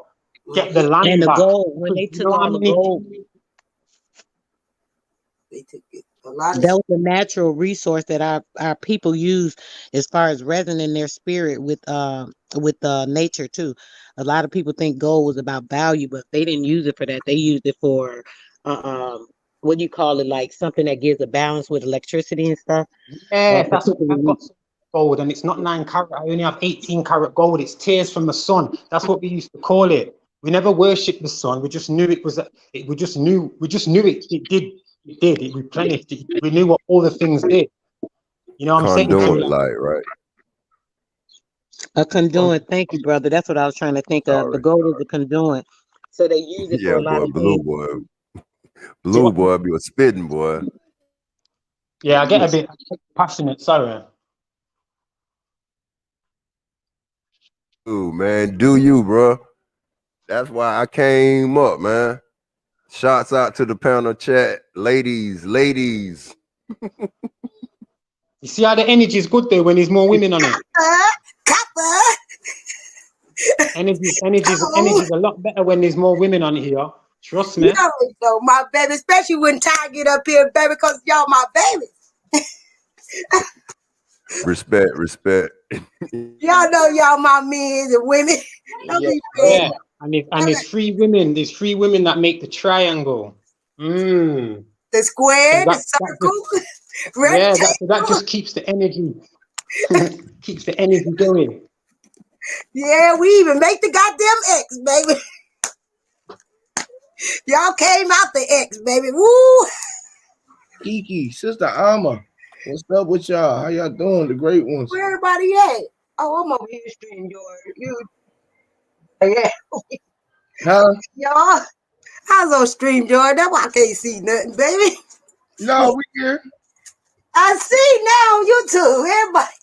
Get the land and the back. gold, when they took all the gold, they took it. A lot of that was a natural resource that our people use as far as resin in their spirit with nature too. A lot of people think gold was about value, but they didn't use it for that. They used it for what do you call it, like something that gives a balance with electricity and stuff. Yeah, that's what I've got. Gold, and it's not 9 karat. I only have 18 karat gold. It's tears from the sun. That's what we used to call it. We never worshipped the sun. We just knew it was. We just knew it. It did. It replenished. We knew what all the things did. You know what I'm saying? Conduit light, right? A conduit. Thank you, brother. That's what I was trying to think of. The gold is a conduit. So they use it for a lot of blue things. Blue boy be a spitting boy. Yeah, I get a bit passionate. Sorry. Ooh, man, do you, bro? That's why I came up, man. Shouts out to the panel chat, ladies. You see how the energy is good there when there's more women on it. Energy's a lot better when there's more women on here. Trust me. No, my baby, especially when Ty get up here, baby, because y'all my babies. Respect. Y'all know y'all my men and women. Yeah. And there's 3 women. There's 3 women that make the triangle. The square, the circle. Yeah, that just keeps the energy. Keeps the energy going. Yeah, we even make the goddamn X, baby. Y'all came out the X, baby. Woo! Kiki, Sister Alma, what's up with y'all? How y'all doing? The great ones. Where everybody at? Oh, I'm over here streaming you. Yeah. Huh? Y'all, I was on stream, George. That's why I can't see nothing, baby. No, we here. I see now on YouTube. Everybody.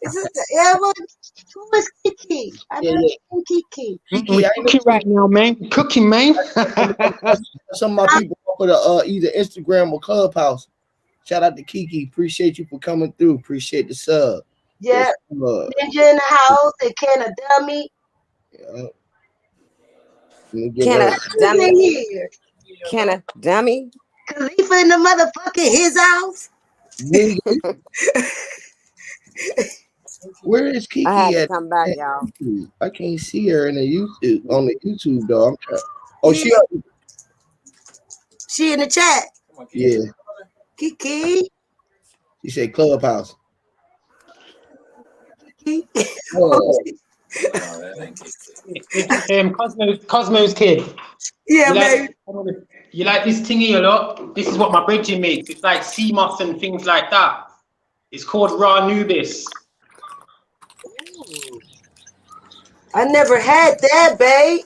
Is this the Evan? Who is Kiki? I know Kiki. Kiki, I'm cooking right now, man. Cooking, man. Some of my people up at either Instagram or Clubhouse. Shout out to Kiki. Appreciate you for coming through. Appreciate the sub. Yeah. Ninja in the house and Can a Dummy. Can a dummy? Khalifa in the motherfucking his house. Where is Kiki I had to at? come back, y'all. I can't see her in the YouTube on the YouTube though. She in the chat. Yeah. Kiki. She said Clubhouse. Cosmo's kid. Yeah, baby. You like this thingy a lot? This is what my bridging makes. It's like sea moss and things like that. It's called Raw Nubis. I never had that, babe.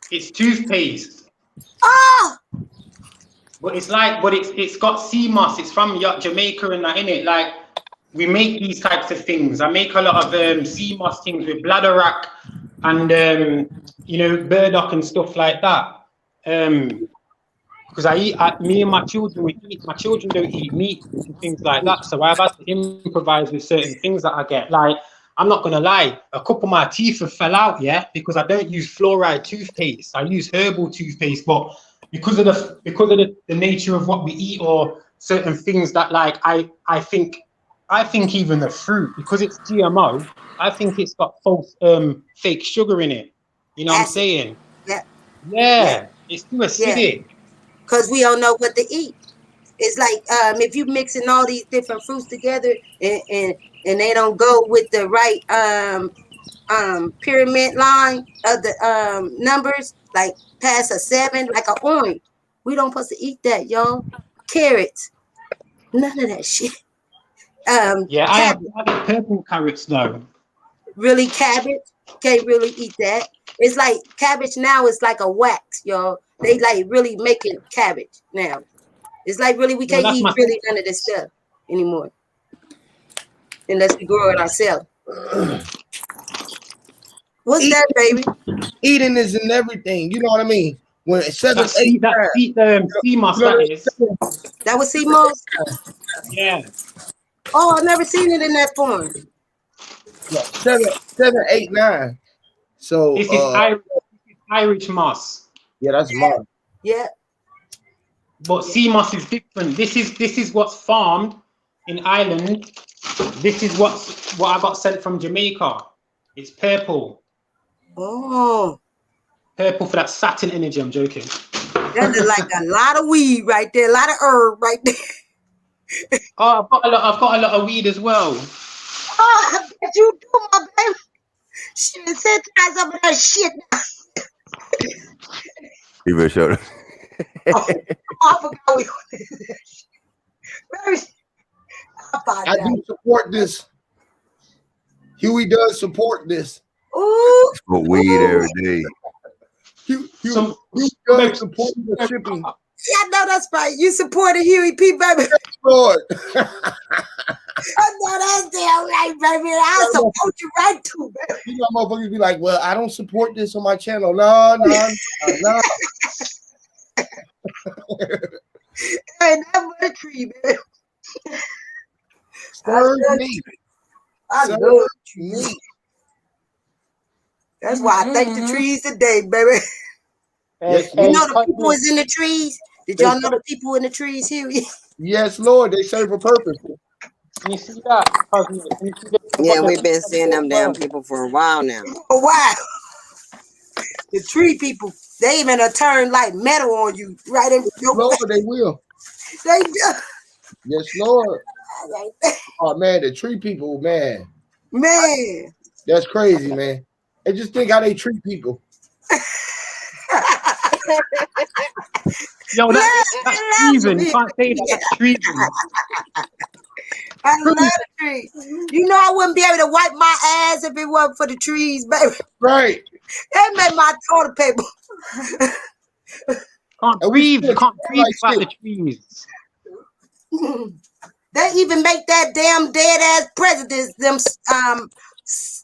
It's toothpaste. Oh! But it's got sea moss. It's from Jamaica and that, innit? Like, we make these types of things. I make a lot of sea moss things with bladderwrack and burdock and stuff like that. Because me and my children, we eat. My children don't eat meat and things like that. So I've had to improvise with certain things that I get. Like, I'm not gonna lie, a couple of my teeth have fell out, because I don't use fluoride toothpaste. I use herbal toothpaste, but because of the nature of what we eat or certain things that, like, I think even the fruit, because it's GMO, I think it's got false fake sugar in it. You know what I'm saying? Yeah. It's too acidic. Because we don't know what to eat. It's like if you mixing all these different fruits together and they don't go with the right pyramid line of the numbers, like past a 7, like an orange. We don't supposed to eat that, y'all. Carrots, none of that shit. I have purple carrots though. Really, cabbage? Can't really eat that. It's like cabbage now is like a wax, y'all. They like really making cabbage now. It's like really, we can't eat really none of this stuff anymore. Unless we grow it ourselves. What's that, baby? Eating is in everything. You know what I mean? When it's 7, 8, sea moss, that is. That was sea moss? Yeah. Oh, I've never seen it in that form. Yeah, 7, 8, 9. So this is Irish moss. Yeah, that's moss. Yeah. But sea moss is different. This is what's farmed in Ireland. This is what I got sent from Jamaica. It's purple. Oh. Purple for that satin energy. I'm joking. That is like a lot of weed right there, a lot of herb right there. Oh, I've got a lot of weed as well. Oh, I bet you do, my baby. Shit, send some of that shit now. Even showed up. I forgot we I do support this. Huey does support this. Ooh. Smoke weed every day. Huey does support the shipping. Yeah, no, that's right. You supported Huey P, baby. Lord. I know that's damn right, baby. I support you right too, baby. You know, motherfuckers be like, well, I don't support this on my channel. No. Ain't nothing but a tree, baby. Serve me. I love trees. That's why I thank the trees today, baby. You know the people was in the trees? Did y'all know the people in the trees, Huey? Yes, Lord. They serve a purpose. You see that? Yeah, we've been seeing them damn people for a while now. A while. The tree people, they even turn like metal on you right in your Lord, they will. They do. Yes, Lord. Oh man, the tree people, man. Man. That's crazy, man. And just think how they treat people. Yo, that's treason. You can't say that. That's treason. I love the trees. You know I wouldn't be able to wipe my ass if it wasn't for the trees, baby. Right. That made my toilet paper. Can't breathe. You can't breathe without the trees. They even make that damn dead ass presidents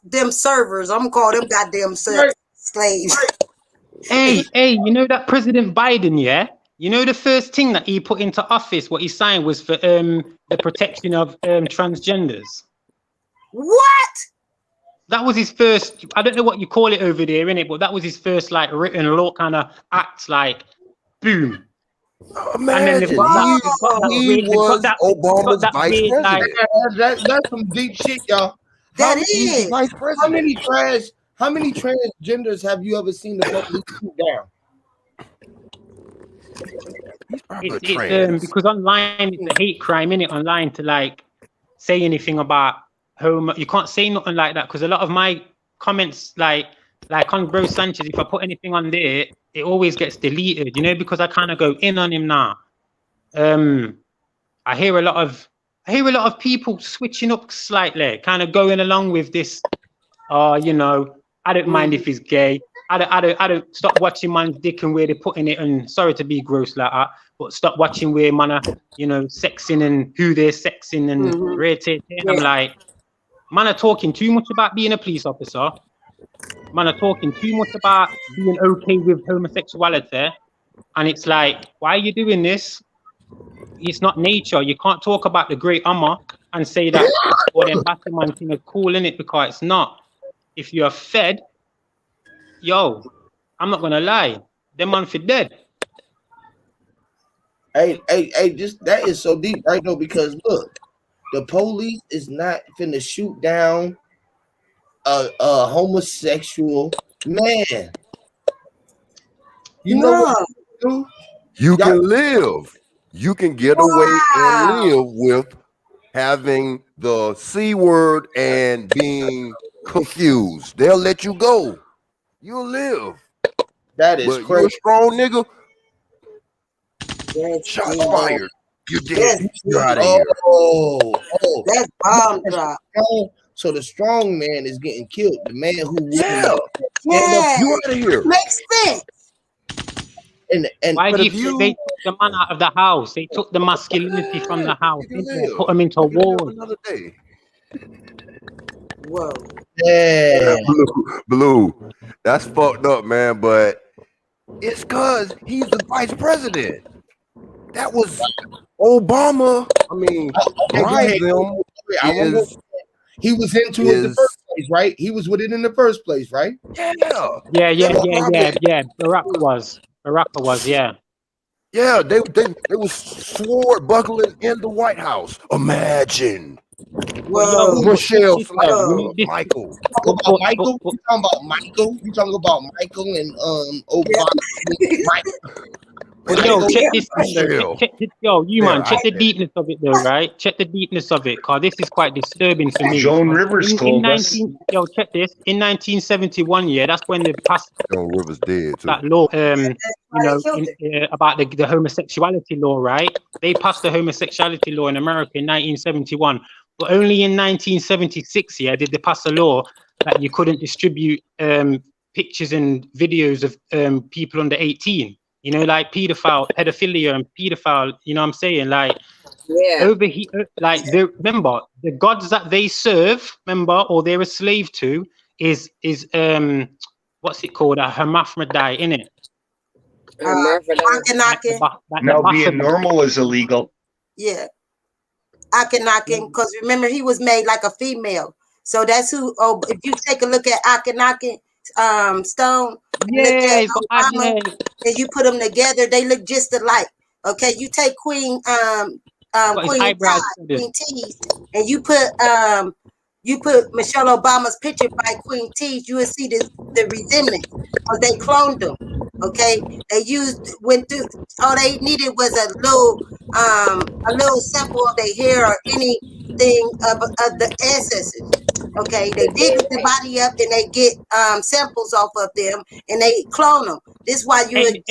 them servers. I'm gonna call them goddamn slaves. Hey, you know that President Biden, yeah? You know the first thing that he put into office, what he signed was for the protection of transgenders. What? That was his first, I don't know what you call it over there, innit? But that was his first like written law kind of act, like boom. Imagine, and then he was Obama's vice president. That's some deep shit, y'all. That is vice president. How many transgenders have you ever seen the police shoot down? It's because online it's a hate crime, innit? Online to like say anything about home, you can't say nothing like that because a lot of my comments, like on Bro Sanchez, if I put anything on there, it always gets deleted, you know, because I kind of go in on him now. I hear a lot of people switching up slightly, kind of going along with this. You know, I don't mind if he's gay. I don't stop watching man's dick and where they're putting it. And sorry to be gross like that, but stop watching where man are, you know, sexing and who they're sexing and rating. I'm like, man are talking too much about being a police officer. Man are talking too much about being okay with homosexuality. And it's like, why are you doing this? It's not nature. You can't talk about the great Amma and say that or them Batman thing is cool in it, because it's not. If you are fed, yo, I'm not gonna lie, them man for dead. Hey, just that is so deep, right? though, because look, the police is not finna shoot down a homosexual man. You know what you do? You can live. You can get away and live with having the C word and being confused. They'll let you go. You'll live. That is but crazy. You a strong nigga. Shots fired. You dead. You're out of here. Oh, that's bomb drop. So the strong man is getting killed. The man who you out of here. Makes sense. And why do you think they took the man out of the house? They took the masculinity from the house. They put him into a wall. Another day. Whoa. Yeah. Blue. That's fucked up, man. But it's cause he's the vice president. That was Obama. I mean, bribe them is he was into it in the first place, right? He was with it in the first place, right? Yeah. Barack was, yeah. Yeah, they was sword buckling in the White House. Imagine. Whoa. Michelle, Michael. Michael. You talking about Michael? You talking about Michael and Obama? But yo, check this. Check the deepness of it, though, right? Check the deepness of it, cause this is quite disturbing for me. Joan Rivers told us. Yo, check this. In 1971, yeah, that's when they passed. Joan Rivers dead too. That law, about the homosexuality law, right? They passed the homosexuality law in America in 1971, but only in 1976, yeah, did they pass a law that you couldn't distribute pictures and videos of people under 18. You know, like pedophilia and pedophile, you know what I'm saying? Like, over here, like, remember, the gods that they serve, or they're a slave to, is what's it called? A hermaphrodite, innit? Now, being normal is illegal. Yeah. Akhenaten, because remember, he was made like a female. So that's who, if you take a look at Akhenaten, Stone, and you put them together, they look just alike. Okay, you take Queen Tease, and you put Michelle Obama's picture by Queen Tease, you will see the resemblance, because they cloned them. Okay, went through. All they needed was a little sample of their hair or anything of the ancestors. Okay, they dig the body up and they get samples off of them and they clone them. This is why you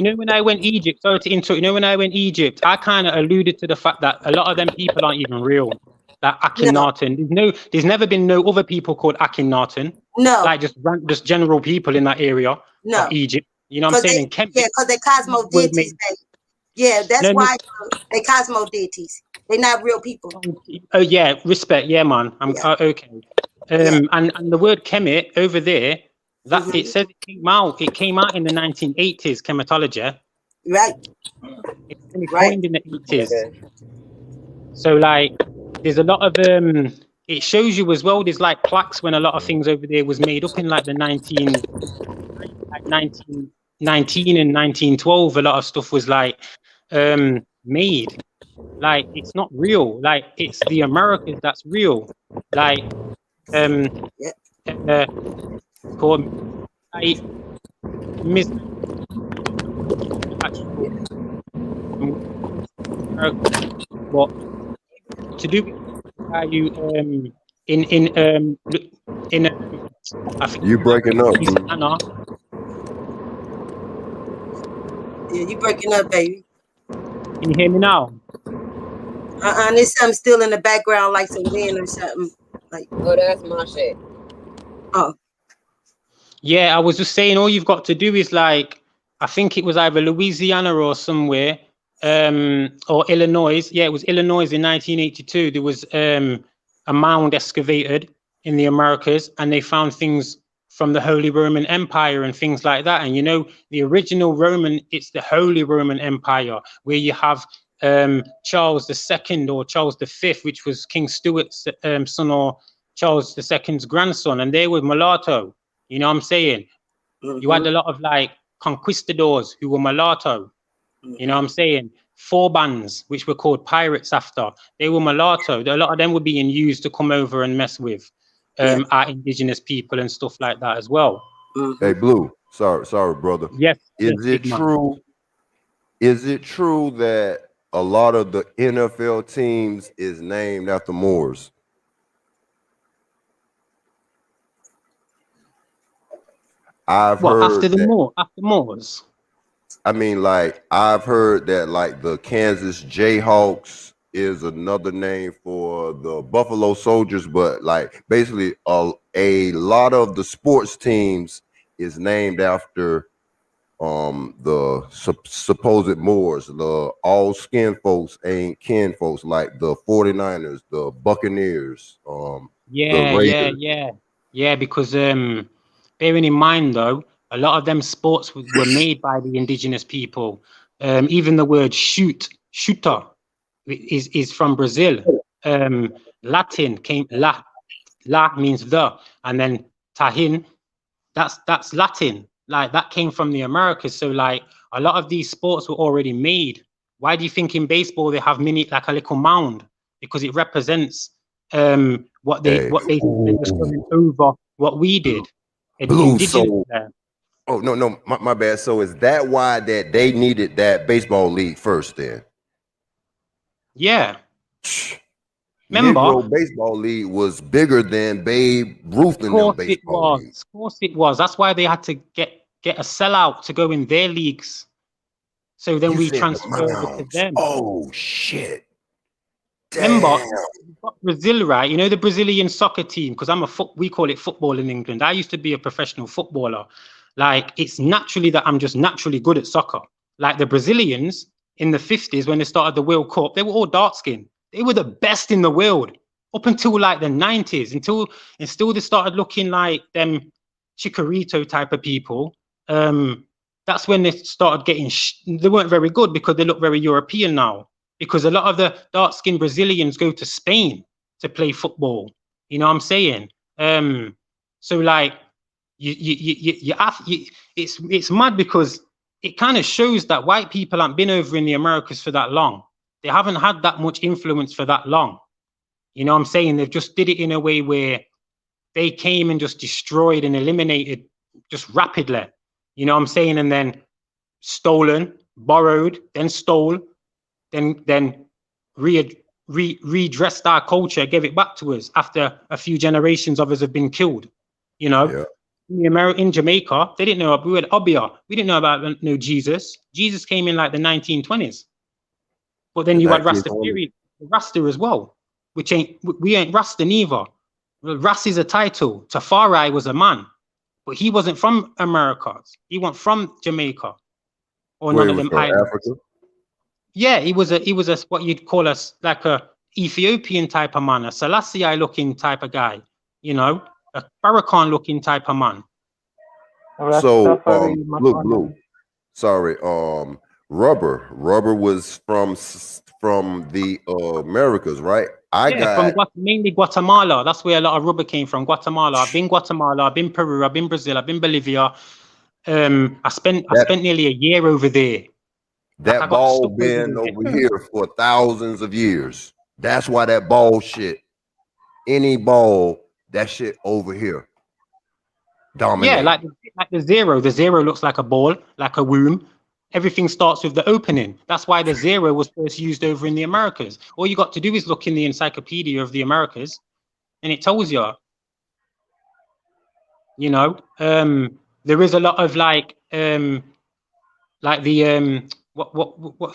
know, when I went Egypt, sorry to interrupt. You know, when I went Egypt, I kind of alluded to the fact that a lot of them people aren't even real. That Akhenaten, there's never been no other people called Akhenaten. No, like just general people in that area of Egypt. You know what I'm saying? Because they're cosmo deities. Yeah, that's why they cosmo deities. They're not real people. Oh yeah, respect. Yeah, man. I'm okay. And the word Kemet over there, that it says it came out in the 1980s. Chematology. Right. It's coined in the 80s. So like, there's a lot of it shows you as well. There's like plaques when a lot of things over there was made up in like the 1919 and 1912. A lot of stuff was like made. Like, it's not real. Like, it's the Americas that's real. Like, called what to do you in I think you breaking up, Anna. Yeah, you breaking up, baby. Can you hear me now? There's something still in the background, like some wind or something. Like, oh, that's my shit. Oh. Yeah, I was just saying, all you've got to do is like, I think it was either Louisiana or somewhere, or Illinois. Yeah, it was Illinois in 1982. There was a mound excavated in the Americas, and they found things from the Holy Roman Empire and things like that. And you know, the original Roman, it's the Holy Roman Empire, where you have Charles II or Charles V, which was King Stuart's son, or Charles II's grandson, and they were mulatto. You know what I'm saying? You had a lot of like conquistadors who were mulatto. You know what I'm saying? Forbans, which were called pirates after, they were mulatto. A lot of them were being used to come over and mess with our indigenous people and stuff like that as well. Hey, Blue. Sorry, brother. Yes. Is it true? Is it true that a lot of the NFL teams is named after Moors? I've heard after Moors. I mean, like, I've heard that like the Kansas Jayhawks is another name for the Buffalo Soldiers, but like basically a lot of the sports teams is named after the supposed Moors, the all skin folks ain't kin folks, like the 49ers, the Buccaneers, the Yeah, because bearing in mind though, a lot of them sports were made by the indigenous people. Even the word shooter is from Brazil. Latin came, la means the, and then tahin, that's Latin. Like that came from the Americas. So like a lot of these sports were already made. Why do you think in baseball they have like a little mound? Because it represents what they just going over what we did. Blue, so oh no, my bad. So is that why that they needed that baseball league first then? Yeah. Remember, Negro baseball league was bigger than Babe Ruth in them baseball league. Of course it was. That's why they had to get a sellout to go in their leagues. So then we transferred it to them. Oh shit! Remember, you've got Brazil, right? You know the Brazilian soccer team, because we call it football in England. I used to be a professional footballer. Like it's naturally that I'm just naturally good at soccer. Like the Brazilians in the 50s when they started the World Cup, they were all dark skinned. They were the best in the world up until like the 90s, until they started looking like them Chicharito type of people. That's when they started getting, they weren't very good because they look very European now. Because a lot of the dark-skinned Brazilians go to Spain to play football. You know what I'm saying? So like, it's mad because it kind of shows that white people haven't been over in the Americas for that long. They haven't had that much influence for that long. You know what I'm saying? They've just did it in a way where they came and just destroyed and eliminated just rapidly. You know what I'm saying? And then stolen, borrowed, then stole, then redressed our culture, gave it back to us after a few generations of us have been killed. You know, in Jamaica, they didn't know, we had Obia. We didn't know about no Jesus. Jesus came in like the 1920s. But then you had Rastafari, Rasta as well, which we ain't Rasta neither. Ras is a title. Tafari was a man, but he wasn't from America. He wasn't from Jamaica or none of them islands. Africa? Yeah, he was a what you'd call like a Ethiopian type of man, a Selassie looking type of guy, you know, a Farrakhan looking type of man. So Blue. Sorry, Rubber was from the Americas, right? From mainly Guatemala. That's where a lot of Rubber came from. Guatemala. I've been Guatemala. I've been Peru. I've been Brazil. I've been Bolivia. I spent nearly a year over there. That ball been over here for thousands of years. That's why that ball shit, any ball, that shit over here. Dominate. Yeah, like the zero. The zero looks like a ball, like a womb. Everything starts with the opening. That's why the zero was first used over in the Americas. All you got to do is look in the Encyclopedia of the Americas, and it tells you. You know, there is a lot of like the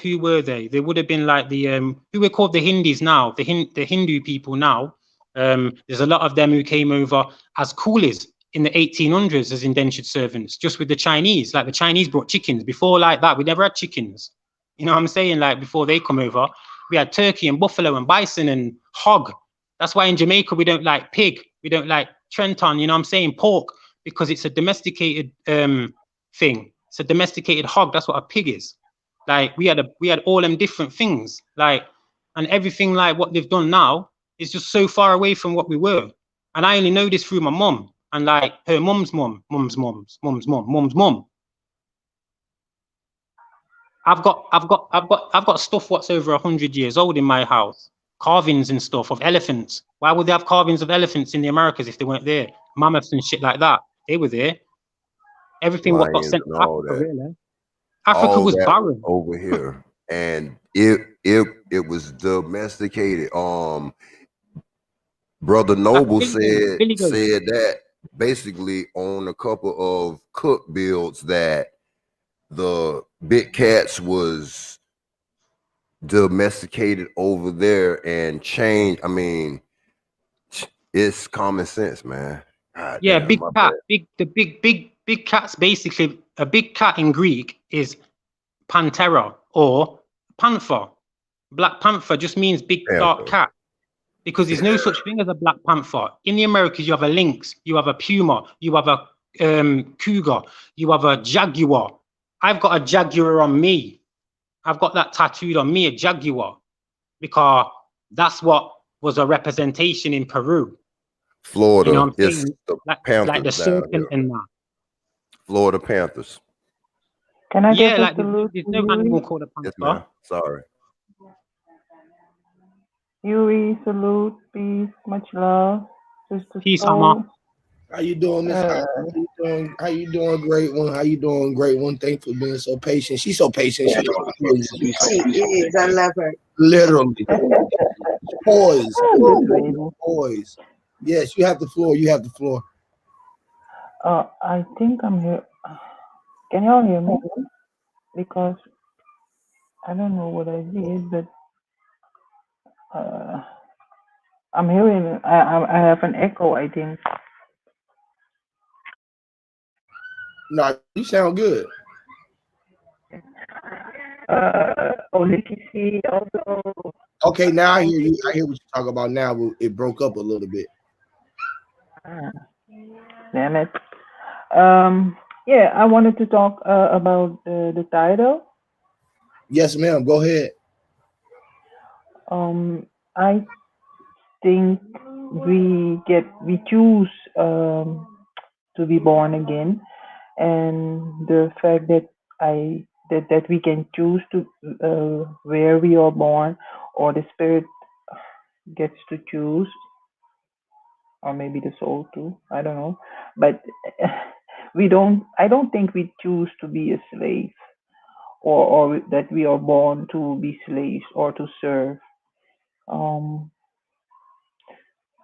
who were they? They would have been like the who were called the Hindis now, the Hindu people now. There's a lot of them who came over as coolies in the 1800s as indentured servants, just with the Chinese. Like the Chinese brought chickens. Before like that, we never had chickens. You know what I'm saying? Like before they come over, we had turkey and buffalo and bison and hog. That's why in Jamaica we don't like pig. We don't like Trenton. You know what I'm saying? Pork, because it's a domesticated thing. It's a domesticated hog. That's what a pig is. Like we had all them different things. Like, and everything like what they've done now is just so far away from what we were. And I only know this through my mum. And like her mum's mum. I've got stuff what's over 100 years old in my house, carvings and stuff of elephants. Why would they have carvings of elephants in the Americas if they weren't there? Mammoths and shit like that. They were there. Everything what got sent to Africa, really. Africa was barren over here, and it was domesticated. Brother Noble said that basically on a couple of cook builds that the big cats was domesticated over there and changed. I mean, it's common sense, man. God yeah, damn, big cats basically a big cat in Greek is Panthera or Panther. Black Panther just means big dark cat, because there's no such thing as a Black Panther. In the Americas, you have a lynx, you have a puma, you have a cougar, you have a jaguar. I've got a jaguar on me. I've got that tattooed on me, a jaguar, because that's what was a representation in Peru. Florida, you know what I'm it's saying? the like Panthers the serpent and that. Florida Panthers. Can I Yeah, get like a salute? there's no animal called a panther. Yes, ma'am. Sorry. Yuri, salute, peace, much love. Sister Peace, Soul. Amma. How you doing, Miss? How you doing? Great one. How you doing? Great one. Thanks for being so patient. She's so patient. She is. I love her. Literally. Poise. Poise. Yes, you have the floor. You have the floor. I think I'm here. Can y'all hear me? Because I don't know what I did, but I'm hearing. I have an echo, I think. No, you sound good. Olikisi also. Okay, now I hear you. I hear what you talk about now. It broke up a little bit. Damn it. Yeah, I wanted to talk about the title. Yes, ma'am. Go ahead. I think we choose to be born again, and the fact that that we can choose to where we are born, or the spirit gets to choose, or maybe the soul too. I don't know, but I don't think we choose to be a slave, or that we are born to be slaves or to serve.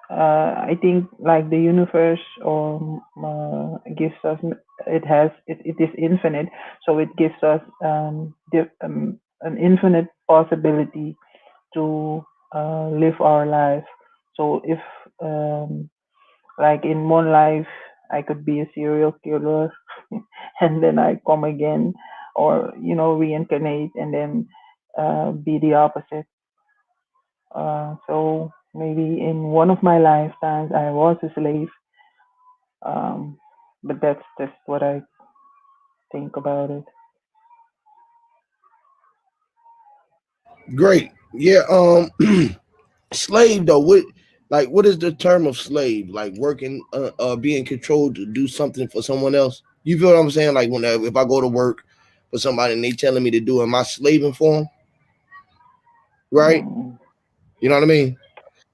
I think like the universe gives us, it is infinite, so it gives us an infinite possibility to live our life. So if like in one life I could be a serial killer and then I come again, or reincarnate and then be the opposite. So maybe in one of my lifetimes I was a slave, but that's just what I think about it. Great. Yeah. Slave though. What is the term of slave? Like working, being controlled to do something for someone else. You feel what I'm saying? Like if I go to work for somebody and they telling me to do it, am I slaving for them? Right. You know what I mean?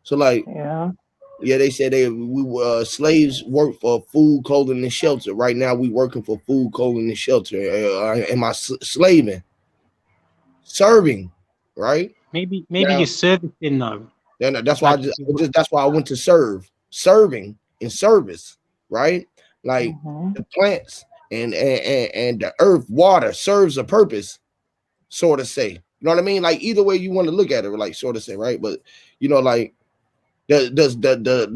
So like, yeah, they said we slaves work for food, clothing, and shelter. Right now, we working for food, clothing, and shelter. Am I slaving? Serving, right? Maybe now, you're servicing though. That's why that's why I went to serve. Serving and service, right? Like the plants and the earth, water serves a purpose, sort of say. You know what I mean? Like either way you want to look at it, like sort of say, right? But like does the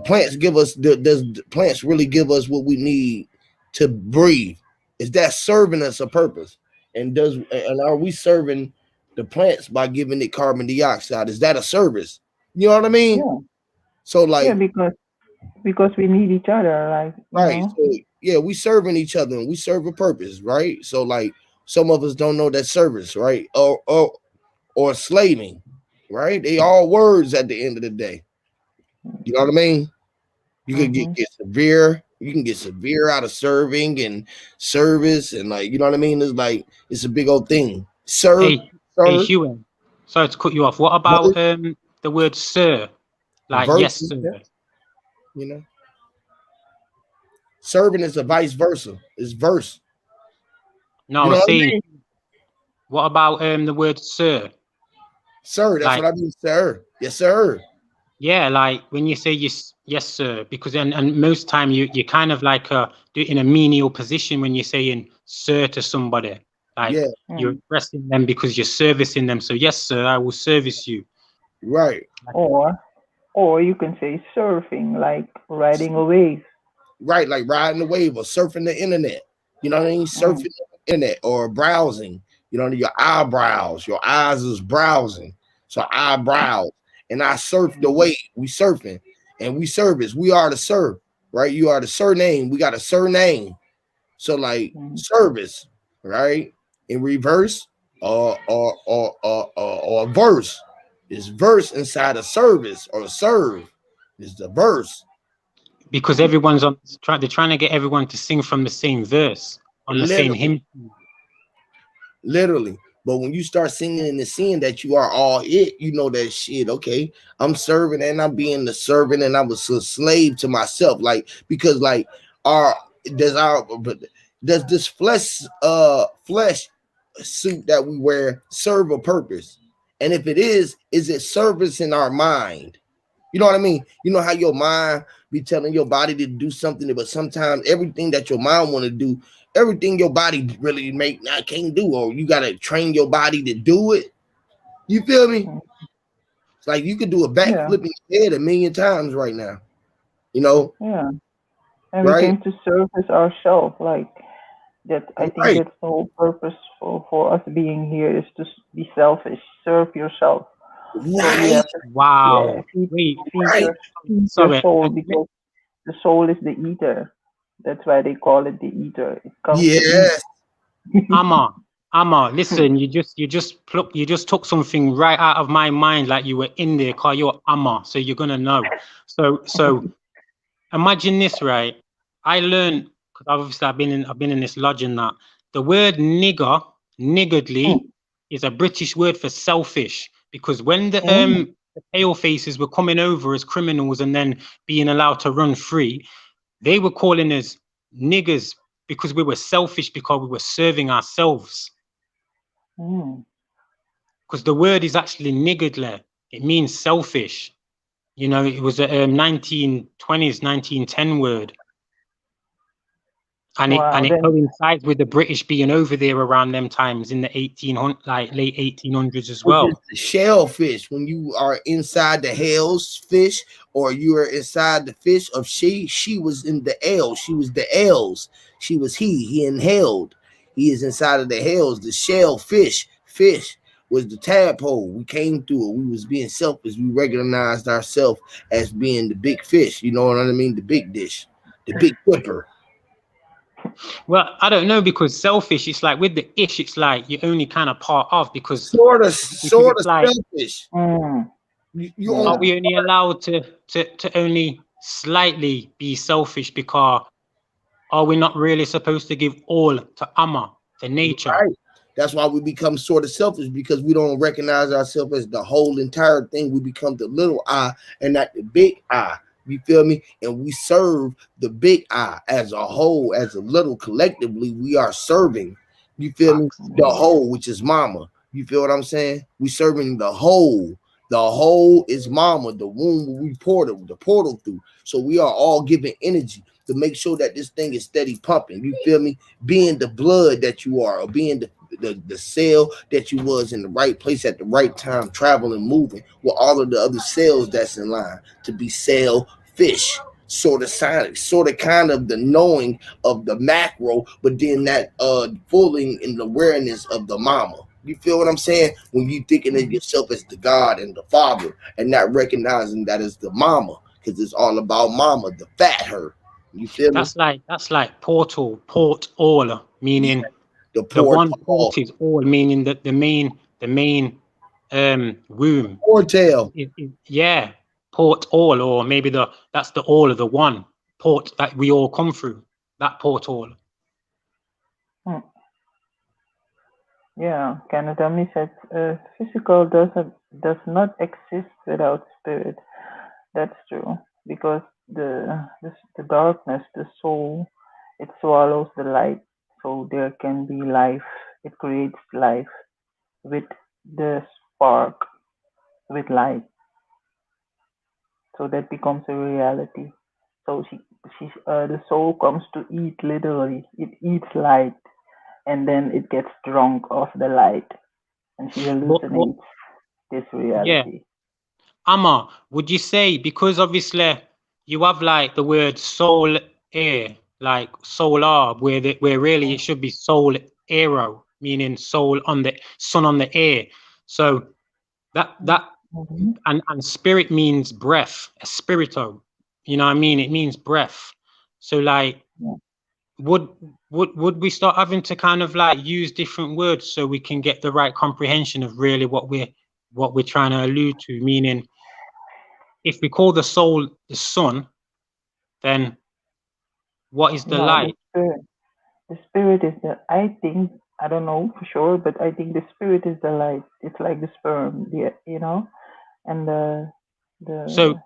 plants give us does plants really give us what we need to breathe? Is that serving us a purpose? And are we serving the plants by giving it carbon dioxide? Is that a service? You know what I mean? Yeah. So like, yeah, because we need each other, like right. So, yeah, we serving each other and we serve a purpose, right? So like some of us don't know that service, right? Or slaving, right? They all words at the end of the day. You know what I mean? You can get severe. You can get severe out of serving and service, and like, you know what I mean? It's like it's a big old thing. Hey, Huey, sorry to cut you off. What about the word sir? Like yes, sir. You know, serving is a vice versa. It's verse. No, you know I was saying. What about the word sir? Sir, that's what I mean, sir. Yes, sir. Yeah, like when you say yes, sir, because and most time you kind of like do it in a menial position when you're saying sir to somebody. Like you're addressing them because you're servicing them. So yes, sir, I will service you. Right. Or you can say surfing, like riding a wave. right, like riding the wave or surfing the internet. You know what I mean? Surfing the internet or browsing. You know, your eyebrows, your eyes is browsing. So eyebrows. And I surf the wave. We surfing and we service. We are the serve, right? You are the surname. We got a surname. So like service, right? In reverse or verse. Is verse inside a service or serve is the verse. Because everyone's they're trying to get everyone to sing from the same verse on the same hymn. Literally. But when you start singing and seeing that you are all it, you know that shit, okay, I'm serving and I'm being the servant and I was a slave to myself. Like, because like does this flesh suit that we wear serve a purpose? And if it is it service in our mind? You know what I mean? You know how your mind be telling your body to do something, but sometimes everything that your mind want to do, everything your body really can't do, or you gotta train your body to do it. You feel me? It's like you could do a backflip in your head 1,000,000 times right now. You know? Yeah. And we came to service ourselves, like that. I think that's the whole purpose for us being here is to be selfish, serve yourself. Right. Wow. Feed your soul, because the soul is the eater. That's why they call it the eater. It comes yes. Amma, listen, you just took something right out of my mind, like you were in there, cause you're Amma, so you're gonna know. So imagine this, right? I learned, because obviously I've been in this lodge and that the word niggardly is a British word for selfish, because when the pale faces were coming over as criminals and then being allowed to run free, they were calling us niggers because we were selfish, because we were serving ourselves. Because the word is actually niggardly. It means selfish. You know, it was a 1920s, 1910 word. And it coincides with the British being over there around them times in the late 1800s as well. The shellfish, when you are inside the hell's fish, or you are inside the fish of she was in the L, she was the L's, she was he inhaled. He is inside of the hells. The shellfish, fish was the tadpole. We came through it. We was being selfish. We recognized ourselves as being the big fish. You know what I mean? The big dish, the big whipper. Well, I don't know, because selfish, it's like with the ish, it's like you're only kind of part of, because sort of selfish. Are we only allowed to only slightly be selfish, because are we not really supposed to give all to Amma, to nature? Right. That's why we become sort of selfish, because we don't recognize ourselves as the whole entire thing. We become the little I and not the big I. You feel me? And we serve the big I as a whole, as a little. Collectively, we are serving. You feel me? The whole, which is mama. You feel what I'm saying? We serving the whole. The whole is mama, the womb we the portal through. So we are all giving energy to make sure that this thing is steady pumping. You feel me? Being the blood that you are, or being the cell that you was in the right place at the right time, traveling, moving with all of the other cells that's in line to be cell fish, sort of silent, sort of kind of the knowing of the macro, but then that fulling in the awareness of the mama. You feel what I'm saying? When you thinking of yourself as the God and the Father, and not recognizing that as the mama, because it's all about mama, the fat her. You feel that's me? That's like port all, meaning the one port is all, meaning that the main womb. Portail. Yeah, port all, or maybe that's the all of the one port that we all come through. That port all. Yeah, Kanadami said physical does not exist without spirit. That's true, because the darkness, the soul, it swallows the light, so there can be life. It creates life with the spark, with light. So that becomes a reality. So the soul comes to eat, literally. It eats light, and then it gets drunk off the light, and she hallucinates this reality. Yeah. Amma, would you say, because obviously you have like the word soul air, like solar, where really it should be soul aero, meaning soul on the sun on the air. So that and spirit means breath, espirito. You know what I mean? It means breath. So like, would we start having to kind of like use different words so we can get the right comprehension of really what we're trying to allude to? Meaning, if we call the soul the sun, then what is the light? The spirit is the, I think, I don't know for sure, but I think the spirit is the light. It's like the sperm, you know, and the So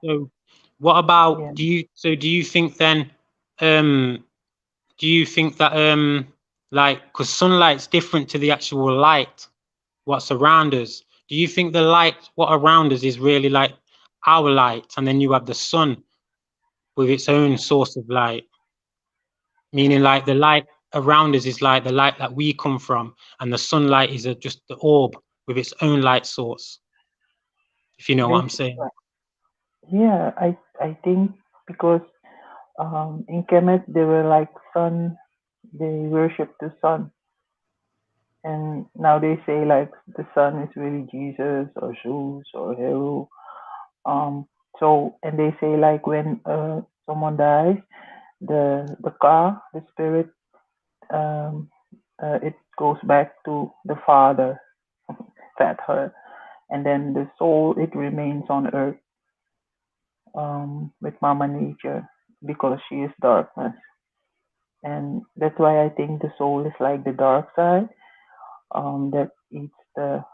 what about, do you think then, do you think that like, because sunlight's different to the actual light what's around us, do you think the light what around us is really like our light, and then you have the sun with its own source of light, meaning like the light around us is like the light that we come from, and the sunlight is just the orb with its own light source, if you know what I'm saying? Yeah, I think because in Kemet they were like sun, they worship the sun, and now they say like the sun is really Jesus or Zeus or Heru. So, and they say like when someone dies, the car, the spirit, it goes back to the father, Fat Her, and then the soul, it remains on earth with Mama Nature, because she is darkness. And that's why I think the soul is like the dark side, that eats that,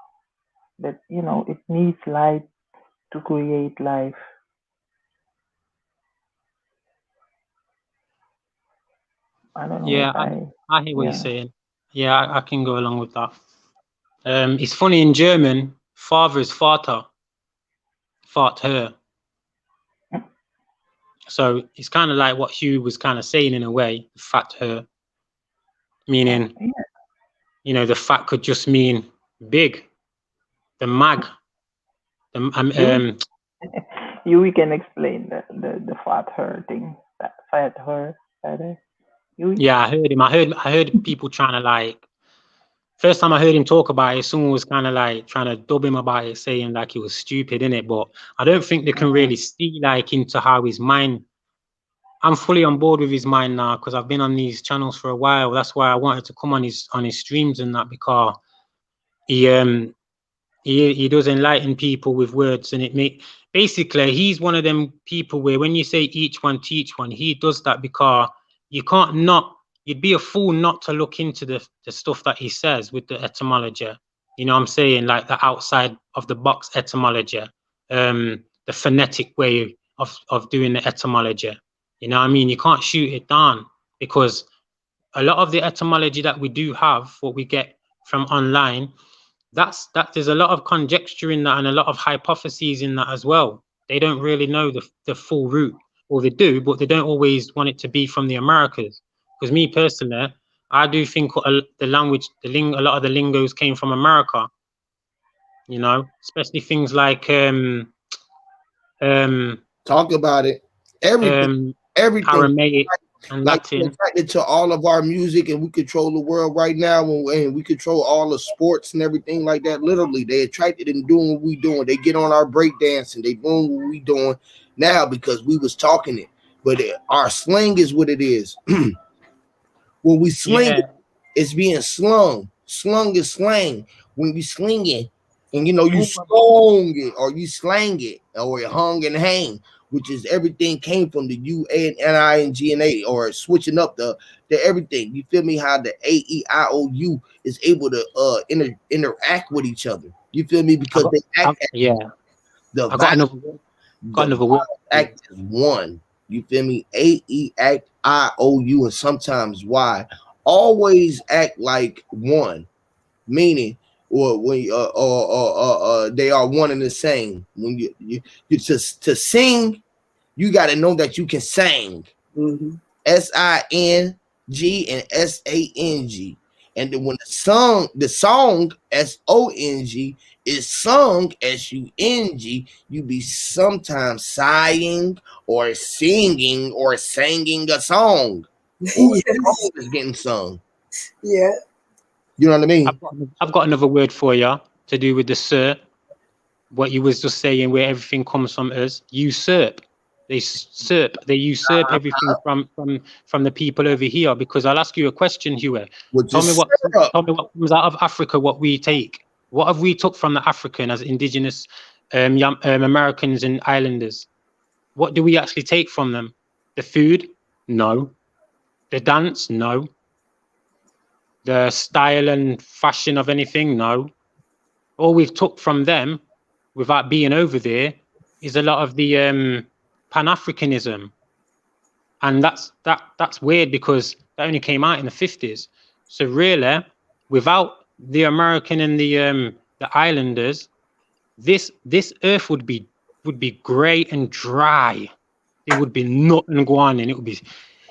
you know, it needs light to create life. I don't know. Yeah, I hear what you're saying. Yeah, I can go along with that. It's funny, in German, father is Vater, Vater. So it's kind of like what Hugh was kind of saying in a way, Vater, meaning, you know, the fat could just mean big, the mag. You can explain the Vater thing, that Vater. Yeah, I heard him. I heard people trying to like. First time I heard him talk about it, someone was kind of like trying to dub him about it, saying like he was stupid, innit? But I don't think they can really see like into how his mind. I'm fully on board with his mind now because I've been on these channels for a while. That's why I wanted to come on his streams and that, because he does enlighten people with words, and basically he's one of them people where when you say each one teach one, he does that because you can't not. You'd be a fool not to look into the stuff that he says with the etymology. You know what I'm saying? Like the outside of the box etymology, the phonetic way of doing the etymology. You know what I mean? You can't shoot it down, because a lot of the etymology that we do have, what we get from online, there's a lot of conjecture in that and a lot of hypotheses in that as well. They don't really know the full root, or they do, but they don't always want it to be from the Americas. Because me personally, I do think the language, a lot of the lingos came from America. You know, especially things like talk about it. Everything. Aramaic and Latin. Attracted to all of our music, and we control the world right now, and we control all the sports and everything like that. Literally, they attracted in doing what we doing. They get on our break dancing. They doing what we doing now because we was talking it. But our slang is what it is. When we sling it's being slung. Slung is slang. When you sling it, and you know you slung it, or you slang it, or it hung and hang, which is everything came from the U-N-I-N-G-N-A, or switching up the everything. You feel me? How the A-E-I-O-U is able to interact with each other. You feel me? Because they act. The got another word. Act as one. You feel me? A-E-I-O-U, and sometimes Y. Always act like one, meaning, or when they are one and the same. When you to sing, you got to know that you can sing. S-I-N-G and S-A-N-G. And then when the song SONG is sung SUNG, you be sometimes sighing or singing or singing a song. Or a song is getting sung. Yeah. You know what I mean? I've got another word for you to do with the sir. What you was just saying, where everything comes from us, usurp. They usurp everything from the people over here. Because I'll ask you a question, Huey. Tell me what comes out of Africa, what we take. What have we took from the African as indigenous Americans and islanders? What do we actually take from them? The food? No. The dance? No. The style and fashion of anything? No. All we've took from them, without being over there, is a lot of the Pan-Africanism. And that's weird because that only came out in the 50s. So really, without the American and the islanders, this earth would be grey and dry. It would be nothing going on. It would be.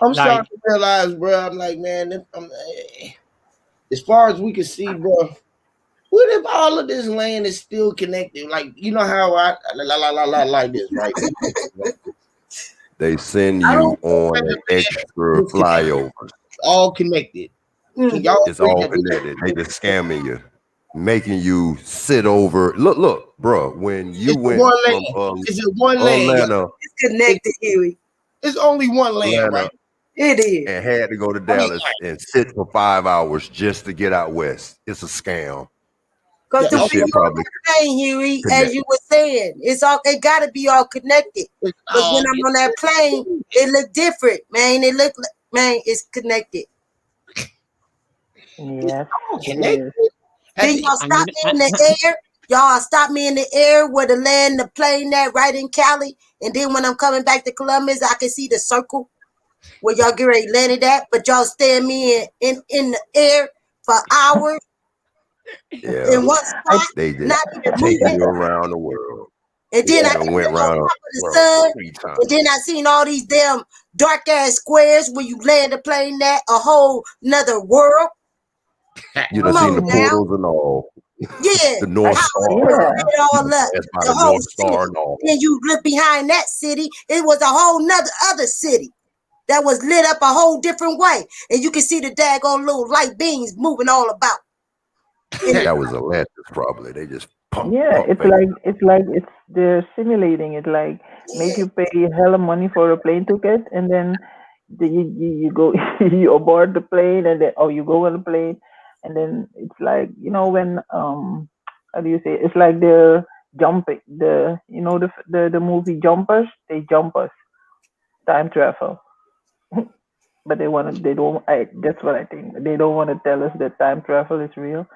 I'm starting to realize, bro. I'm like, man, as far as we can see, bro. What if all of this land is still connected? Like, you know how I like this, right? They send you on an extra flyover. All connected. It's all connected. They just scamming you, making you sit over. Look, bro. When you went from Atlanta, it's connected, Huey. It's only one land, Atlanta, right? It is. And had to go to Dallas and sit for 5 hours just to get out west. It's a scam. Because the people on the plane, Huey, as you were saying, it got to be all connected. Because when I'm on that plane, it look different, man. It's connected. Yes. Connected. Then y'all stop me in the air. Y'all stop me in the air where the land, the plane that right in Cali. And then when I'm coming back to Columbus, I can see the circle where y'all get ready landed at. But y'all stand me in the air for hours. Yeah, in one spot, they just not even taking moving. you around the world. And then I went on around top of the the world sun, 3 times. and then I seen all these damn dark ass squares where you land the plane at a whole nother world. You done seen the portals and all. Yeah, The North Star. It all up. That's by The the whole North Star city. and all. Then you look behind that city, it was a whole other city that was lit up a whole different way, and you can see the daggone little light beams moving all about. That was Atlantis, probably. They just pump. It's they're simulating it, like make you pay hella money for a plane ticket, and then you go you aboard the plane, and then you go on the plane, and then it's like, when how do you say, it's like they're jumping the movie Jumpers. They jump us, time travel. But that's what I think. They don't want to tell us that time travel is real.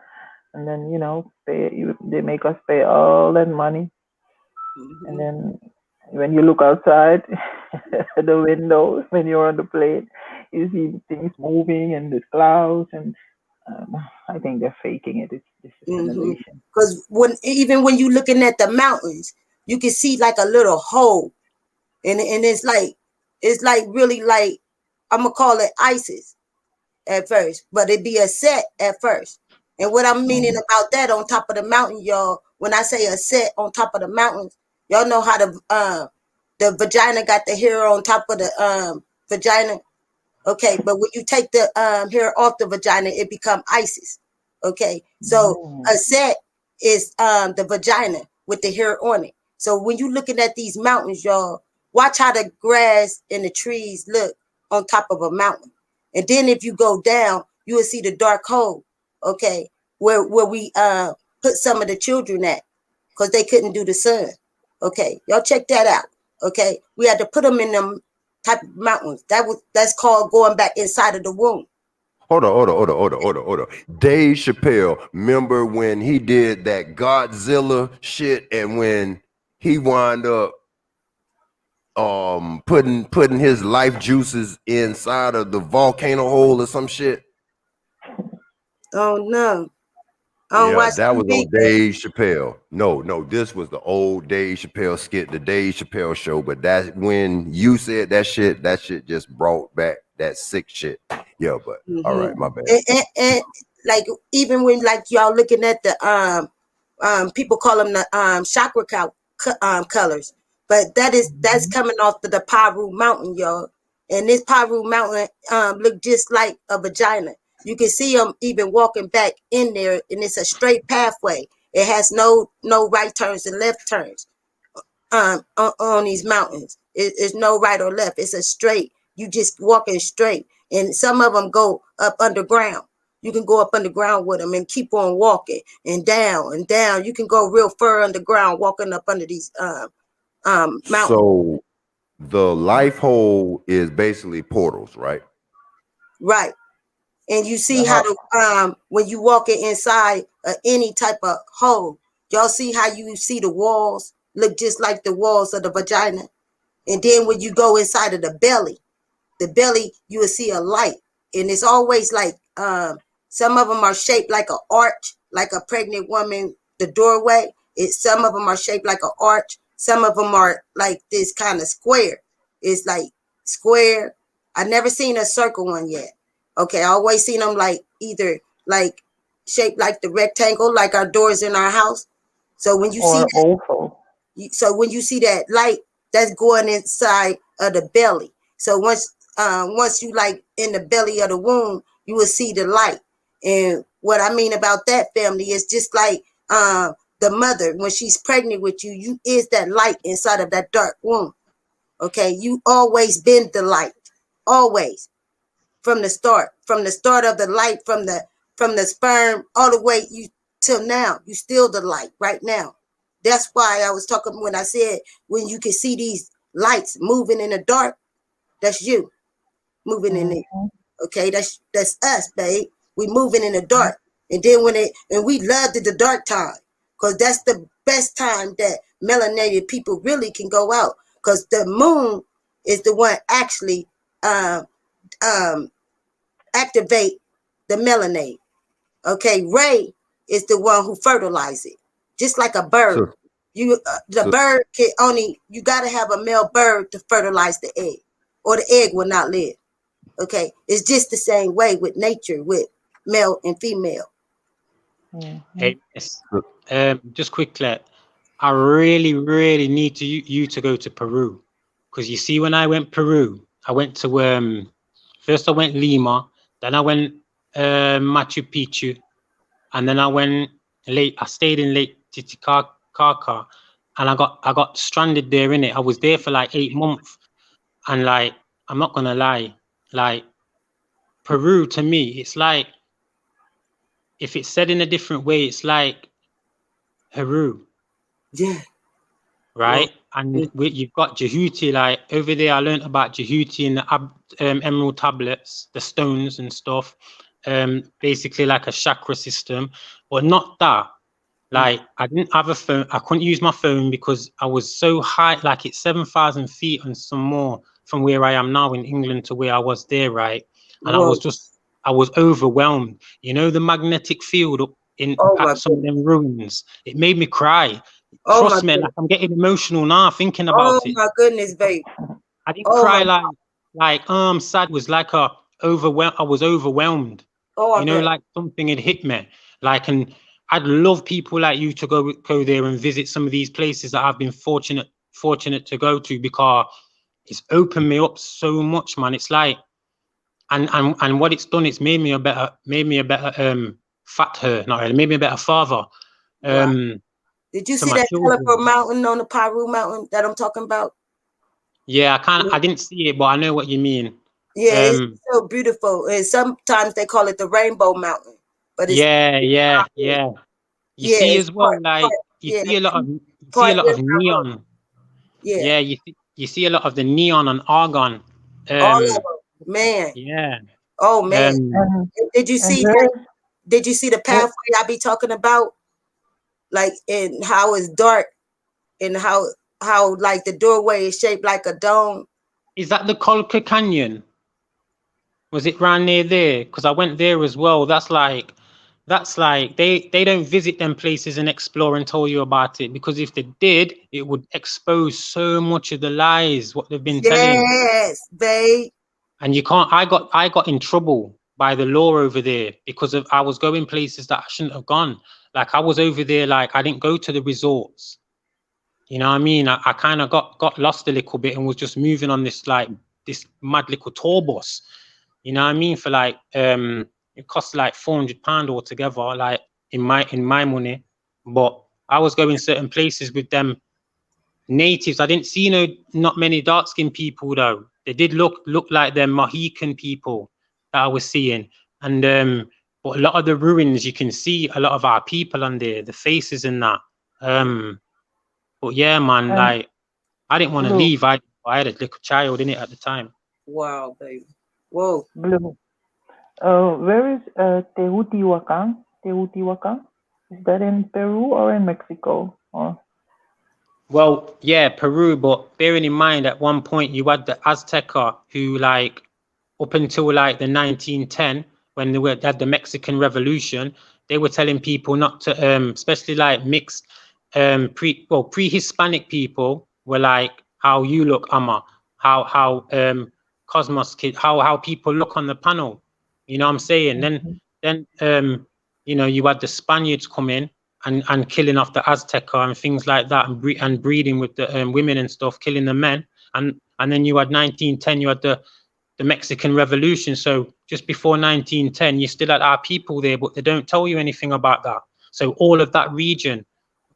And then, they make us pay all that money. And then when you look outside the window, when you're on the plane, you see things moving and the clouds. And I think they're faking it. It's a simulation. Because even when you're looking at the mountains, you can see like a little hole. And it's like really like, I'm going to call it ISIS at first, but it'd be a set at first. And what I'm meaning about that, on top of the mountain, y'all, when I say a set on top of the mountains, y'all know how the vagina got the hair on top of the vagina. Okay, but when you take the hair off the vagina, it become ISIS. Okay, so a set is the vagina with the hair on it. So when you looking at these mountains, y'all, watch how the grass and the trees look on top of a mountain. And then if you go down, you will see the dark hole. Okay, where we put some of the children at, because they couldn't do the sun. Okay, y'all check that out. Okay, we had to put them in them type of mountains. That's called going back inside of the womb. Hold on. Dave Chappelle, remember when he did that Godzilla shit, and when he wound up putting his life juices inside of the volcano hole or some shit? Oh no. That was on Dave Chappelle. No, this was the old Dave Chappelle skit, the Dave Chappelle show. But that, when you said that shit just brought back that sick shit. Yeah, but all right, my bad. And like even when like y'all looking at the people call them the chakra colors, but that's coming off the Paru Mountain, y'all. And this Paru Mountain look just like a vagina. You can see them even walking back in there, and it's a straight pathway. It has no right turns and left turns on these mountains. It's no right or left. It's a straight. You just walking straight. And some of them go up underground. You can go up underground with them and keep on walking and down and down. You can go real far underground walking up under these mountains. So the life hole is basically portals, right? Right. And you see how the when you walking inside any type of hole, y'all see how you see the walls look just like the walls of the vagina. And then when you go inside of the belly, you will see a light. And it's always like some of them are shaped like an arch, like a pregnant woman, the doorway. Some of them are shaped like an arch. Some of them are like this kind of square. It's like square. I never seen a circle one yet. Okay, I always seen them like either like shaped like the rectangle, like our doors in our house. So when you see that, when you see that light, that's going inside of the belly. So once you like in the belly of the womb, you will see the light. And what I mean about that, family, is just like the mother, when she's pregnant with you, you is that light inside of that dark womb. Okay, you always been the light, always. From the start of the light, from the sperm all the way you till now, you still the light right now. That's why I was talking when I said when you can see these lights moving in the dark, that's you moving in there. Okay, that's us, babe. We moving in the dark, and then and we loved the dark time, because that's the best time that melanated people really can go out, because the moon is the one actually activate the melanate. Okay, Ray is the one who fertilizes it, just like a bird. Sure. Bird can only, you got to have a male bird to fertilize the egg, or the egg will not live. Okay, it's just the same way with nature, with male and female. Hey, just quickly, I really need you to go to Peru, because you see, when I went Peru, I went to first I went Lima, then I went Machu Picchu, and then I stayed in Lake Titicaca, and I got stranded there in it. I was there for like 8 months, and like, I'm not gonna lie, like Peru to me, it's like, if it's said in a different way, it's like Peru. Yeah. Right? And you've got Jehuti, like over there I learned about Jehuti and the emerald tablets, the stones and stuff, basically like a chakra system, but not that. Like, I didn't have a phone, I couldn't use my phone because I was so high, like it's 7,000 feet and some more from where I am now in England to where I was there, right? And I was overwhelmed. You know, the magnetic field up at some of them ruins, it made me cry. Trust me, like, I'm getting emotional now thinking about it. Oh my goodness, babe. I didn't cry like I'm sad. It was like I was overwhelmed. You know, like something had hit me. Like, and I'd love people like you to go there and visit some of these places that I've been fortunate to go to, because it's opened me up so much, man. It's like, and what it's done, it's made me a better made me a better father. Wow. Did you see that colorful mountain on the Paru Mountain that I'm talking about? Yeah, I didn't see it, but I know what you mean. Yeah, it's so beautiful. And sometimes they call it the Rainbow Mountain. But it's You see as well, like you see a lot of neon. Yeah. You see a lot of the neon and argon. Man. Yeah. Oh man. Did you see the pathway I be talking about? Like, and how it's dark, and how like the doorway is shaped like a dome. Is that the Colca Canyon? Was it around near there? Because I went there as well. That's like they don't visit them places and explore and tell you about it, because if they did, it would expose so much of the lies what they've been telling. Yes, babe. And you can't. I got in trouble by the law over there because I was going places that I shouldn't have gone. Like I was over there, like I didn't go to the resorts. You know what I mean? I kind of got lost a little bit and was just moving on this mad little tour bus. You know what I mean? For like it cost like £400 altogether, like in my money. But I was going certain places with them natives. I didn't see not many dark-skinned people though. They did look like them Mohican people that I was seeing. And but a lot of the ruins, you can see a lot of our people on there, the faces and that. But yeah, man, like I didn't want to leave. I had a little child in it at the time. Wow, baby. Whoa. Blue. Where is Teotihuacan? Teotihuacan? Is that in Peru or in Mexico? Or? Well, yeah, Peru, but bearing in mind at one point you had the Azteca who like up until like the 1910 when they had the Mexican Revolution, they were telling people not to especially like mixed pre-Hispanic people were like how you look, Amma, how Cosmos kid, how people look on the panel. You know what I'm saying? Then you know, you had the Spaniards come in and killing off the Azteca and things like that, and breeding with the women and stuff, killing the men. And then you had 1910, you had the Mexican Revolution. So just before 1910, you still had our people there, but they don't tell you anything about that. So all of that region,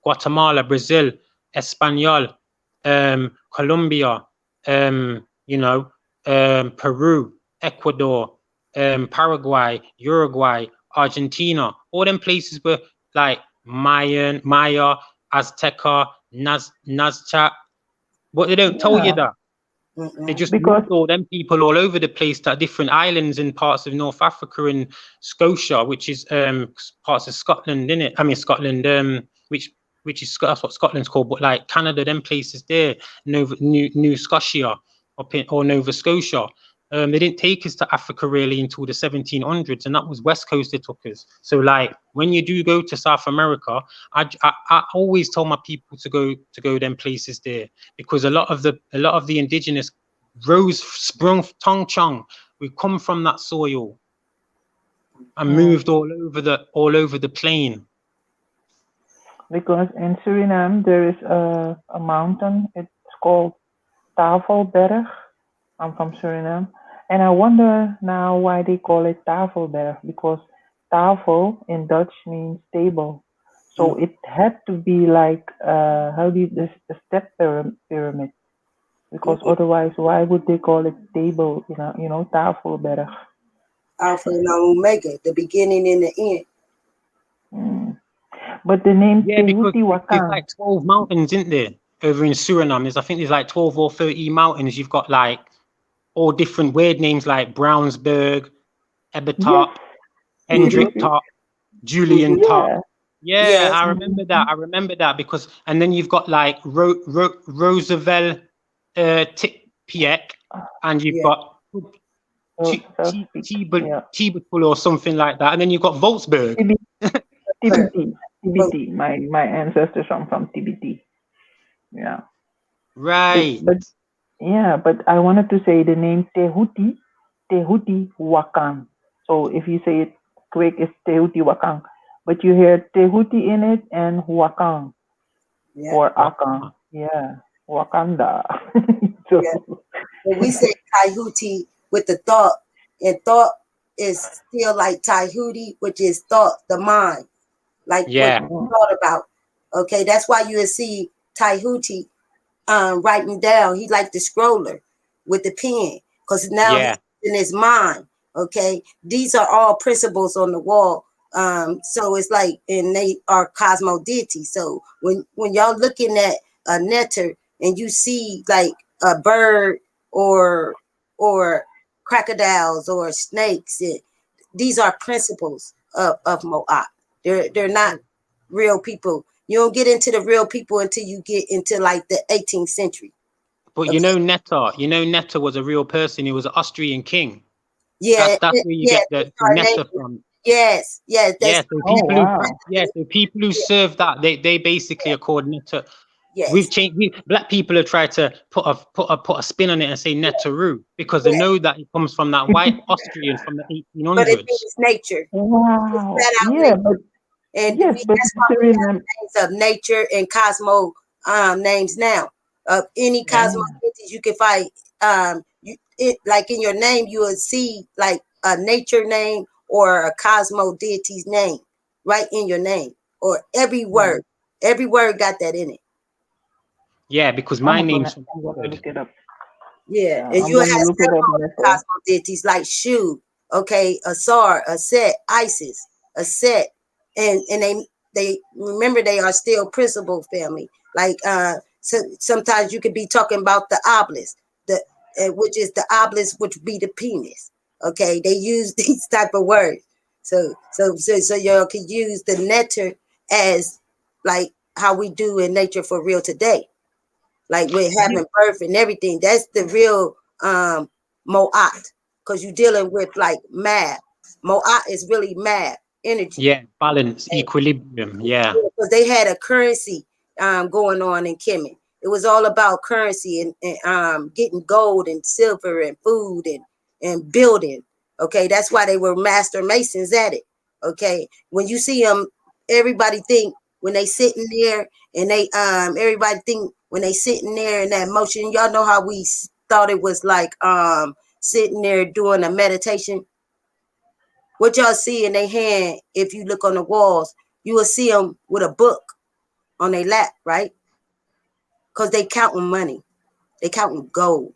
Guatemala, Brazil, Espanol, Colombia, you know, Peru, Ecuador, Paraguay, Uruguay, Argentina, all them places were like Maya, Azteca, Nazca, but they don't tell you that. They just moved all them people all over the place to different islands and parts of North Africa and Scotia, which is parts of Scotland, innit? I mean Scotland, which is that's what Scotland's called, but like Canada, them places there, New Scotia or Nova Scotia. They didn't take us to Africa really until the 1700s, and that was West Coast they took us. So like when you do go to South America, I always tell my people to go them places there, because a lot of the indigenous sprung Tong Chong, we come from that soil and moved all over the plain. Because in Suriname there is a mountain, it's called Tafelberg. I'm from Suriname, and I wonder now why they call it Tafelberg, because tafel in Dutch means table. So it had to be like a step pyramid, because otherwise why would they call it table? You know, Tafelberg. Alpha and Omega, the beginning and the end. But the name Teotihuacan, there's like 12 mountains, isn't there? Over in Suriname, I think there's like 12 or 13 mountains. You've got like all different weird names like Brownsburg, Ebertop, Hendrik Top, Julian Top. Yeah, I remember that because, and then you've got like Roosevelt Tipiek, and you've got Tibetpul or something like that, and then you've got Volksburg. TBT. My ancestors are from TBT. Yeah. Right. But I wanted to say the name Teotihuacan. So if you say it quick, it's Teotihuacan. But you hear Tehuti in it and Huacan. Yeah. Or Akan. Yeah. Wakanda. So when we say Tahuti with the thought, and thought is still like Tahuti, which is thought, the mind. Like what you thought about. Okay, that's why you will see Tahuti writing down. He like the scroller with the pen, because now he's in his mind. Okay, these are all principles on the wall. So it's like, and they are cosmo deities. So when y'all looking at a netter and you see like a bird or crocodiles or snakes, these are principles of Mo'at. They're not real people. You don't get into the real people until you get into like the 18th century. But you know Netta was a real person. He was an Austrian king. Yeah, that's where you get the Netta from. Yes. So people who serve that, they basically are called Netta. Yes. We've changed. Black people have tried to put a spin on it and say Neteru because they know that it comes from that white Austrian from the 1800s. But it means nature. Wow. That Yeah, but and yes, but that's why we have names of nature and cosmo names now. Of any cosmo entities you can find, like in your name, you will see like a nature name or a cosmo deity's name right in your name, or every word got that in it. Yeah, because my name's from look it up. Yeah, and you have several cosmo deities like Shu, okay, Asar, Aset, Isis, Aset, and they remember they are still principal family. Like so sometimes you could be talking about the obelisk, which is the obelisk, which would be the penis. Okay, they use these type of words. So you can use the netter as like how we do in nature for real today. Like we're having birth and everything. That's the real Mo'at, because you're dealing with like math. Mo'at is really math, energy. Yeah, balance, equilibrium. Yeah. Because they had a currency going on in Kemet. It was all about currency and getting gold and silver and food and building. Okay, that's why they were master masons at it. Okay, when you see them, everybody think when they sitting there and they everybody think when they sitting there in that motion. Y'all know how we thought it was like sitting there doing a meditation. What y'all see in their hand, if you look on the walls, you will see them with a book on their lap, right? Because they counting money, they counting gold,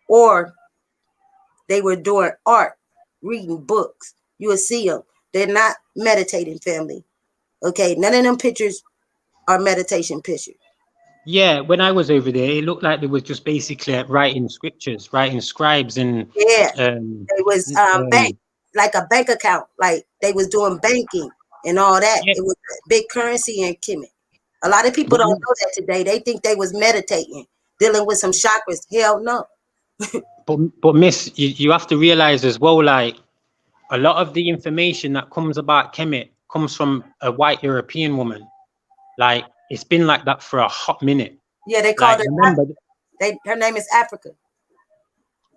or they were doing art, reading books. You will see them. They're not meditating, family. Okay, none of them pictures are meditation pictures. Yeah, when I was over there, it looked like they was just basically writing scriptures, writing scribes, and it was bank, like a bank account, like they was doing banking and all that. It was big currency in Kemet. A lot of people don't know that today. They think they was meditating, dealing with some chakras. Hell no. But Miss, you have to realize as well, like a lot of the information that comes about Kemet comes from a white European woman. Like it's been like that for a hot minute. Yeah, they called like, her. Remember, her name is Africa.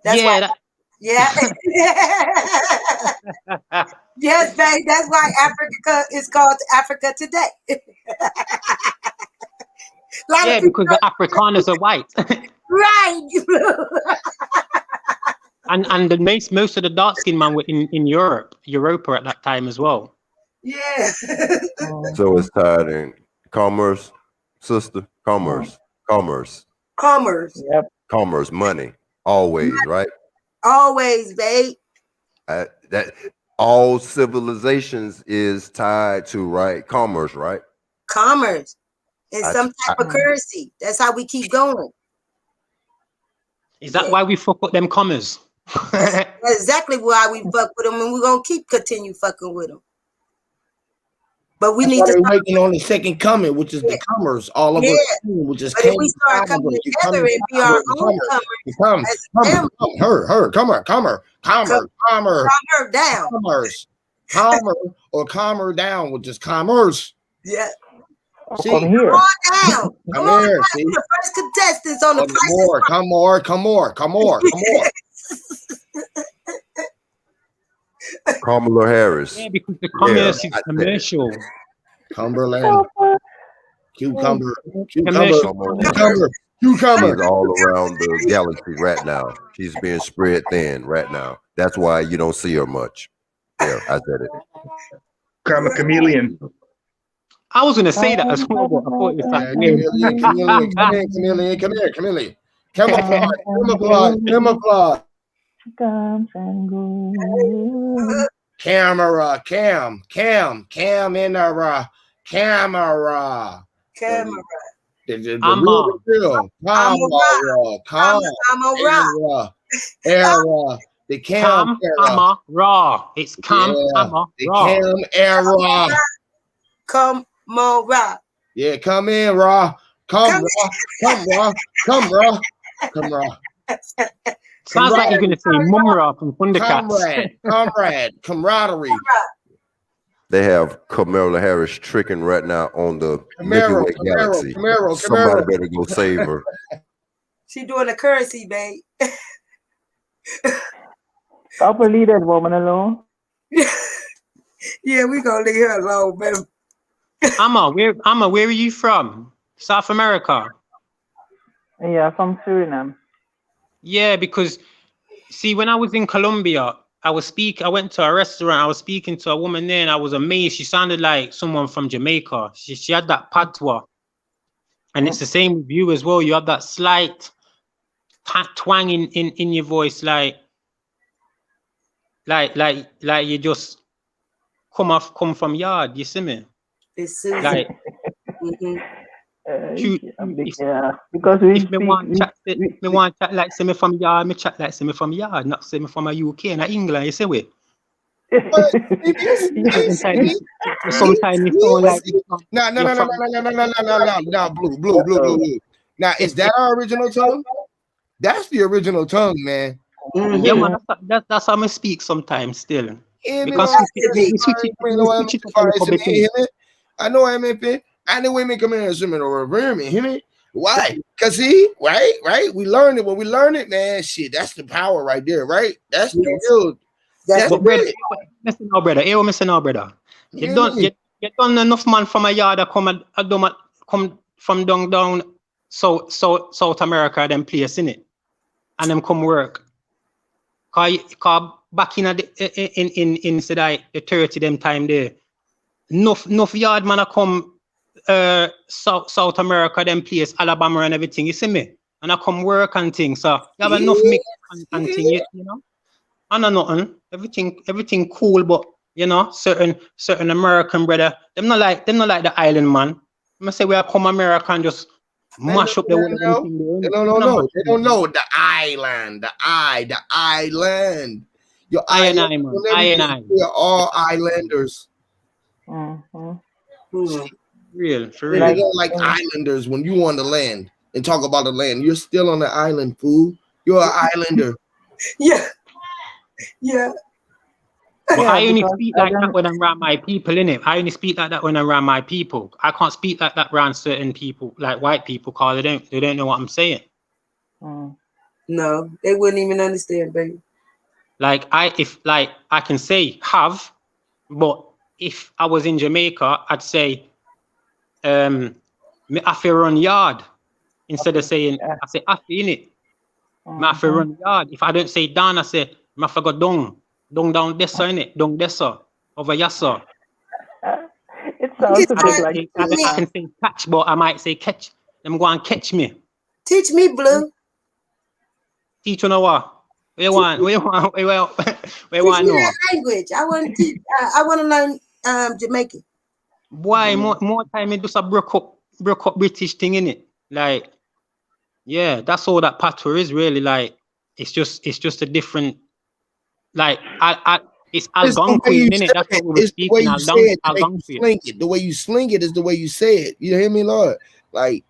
That's yeah. Yes, babe. That's why Africa is called Africa today. Yeah, because the Afrikaners are white. Right. and the most of the dark skinned man were in Europa at that time as well. Yeah. So it's tied in commerce, sister, commerce. Yep. Commerce, money, always, right? Always, babe. That all civilizations is tied to, right? Commerce, right? Commerce and some type of currency. That's how we keep going. Is that why we fuck up them commas? That's exactly why we fuck with them, and we're gonna continue fucking with them. But we need to waiting on the second coming, which is the comers, all of us, which is. But if we start coming together and be our own comers, calmer down, calmer or calmer down, which is commerce. Yeah. See, come on down. Come here. See, the first contestants on the come more. Kamala Harris. Yeah, because the commerce is commercial. Cumberland. Cucumber. She's all around the galaxy right now. She's being spread thin right now. That's why you don't see her much. There, I said it. I'm a chameleon. I was gonna say that as well, but I thought it was like chameleon. Camouflage. Comes and goes. Camera in the camera. The cam raw. It's cam raw. Era. Come on, raw. Yeah, come in, raw. Come raw. Sounds like you're gonna say Mumra from Thundercats. Camaraderie. They have Kamala Harris tricking right now on the Milky Way galaxy. Somebody better go save her. She doing the currency, babe. Papa, leave that woman alone. Yeah, we gonna leave her alone, baby. Amma, where are you from? South America. Yeah, from Suriname. Yeah, because see, when I was in Colombia, I went to a restaurant, I was speaking to a woman there, and I was amazed. She sounded like someone from Jamaica. She had that patois. And it's the same with you as well. You have that slight twang in your voice, like you just come from yard, you see me? It's like yeah, because we want chat like say me from yard, me chat like say me from yard, not say me from a UK and a England, you see we? Sometimes you feel like no, blue. Now, is that our original tongue? That's the original tongue, man. Mm-hmm. Yeah, man, that's how I speak sometimes still. Because I know I'm in I know women come in and swim or environment. Why? Cause see, right? We learned it when we learn it, man. Shit, that's the power right there, right? That's the real. That's brother. Missing now, brother. You don't enough man from a yard that come from down South America, them place in it, and them come work. Cause back in the 30 them time there, enough yard man come South America, them place, Alabama and everything. You see me? And I come work and things. So you have enough mix and thing, you know. I know nothing. Everything cool, but you know, certain American brother, them not like the island man. I say we are come America and just mash up the whole thing. No. They don't know the island. The island. Your island. We are all islanders. Real, for real. Like, they don't like islanders when you on the land and talk about the land. You're still on the island, fool. You're an islander. Yeah. But I only speak like that when I'm around my people, innit? I only speak like that when I'm around my people. I can't speak like that around certain people, like white people, because they don't know what I'm saying. No, they wouldn't even understand, baby. Like I can say have, but if I was in Jamaica, I'd say me have to run yard instead of saying I say have to in it. Me have to run yard. If I don't say down, I say me have to go down this in it, down this over yassa. It sounds a bit like I can say catch, but I might say catch. Them go and catch me. Teach me, Blue. Teach you know what? We want know. Language. I want to learn Jamaican. Why more time it just a broke up British thing in it? Like, yeah, that's all that patois is really like. It's just a different, like it's Algonquin in it. That's what we were speaking. Algonquin. The way you sling it is the way you say it. You hear me, Lord? Like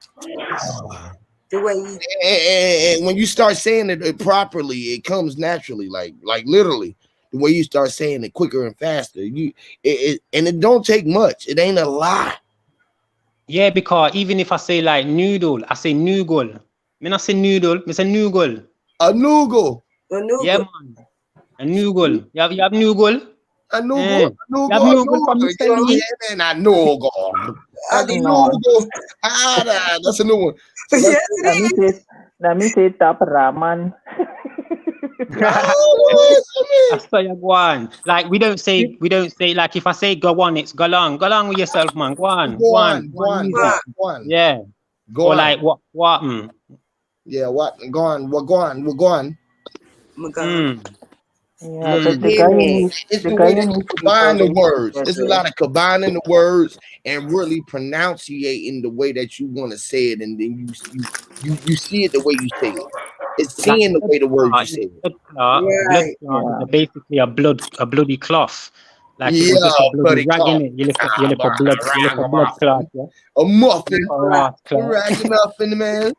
the way you. And when you start saying it properly, it comes naturally. Like literally. The way you start saying it quicker and faster, and it don't take much. It ain't a lot. Yeah, because even if I say like noodle, I say noodle. Me not say noodle, me say noodle. A noodle. Yeah, man. A noodle. You have noodle? A noodle. A noodle. That's a new one. Let me say tap ramen. Like we don't say like if I say go on, it's go along with yourself, man. Go on. Yeah. Go or on. like what Yeah, what go on. Yeah, the guy needs to combine the words. There's a lot of combining the words and really pronunciating the way that you want to say it, and then you see it the way you say it. It's seeing the way the words you say it. Basically a bloody cloth. Like yeah, just a bloody rag in it. You look at blood cloth. Yeah? A muffin, ragging up in the man.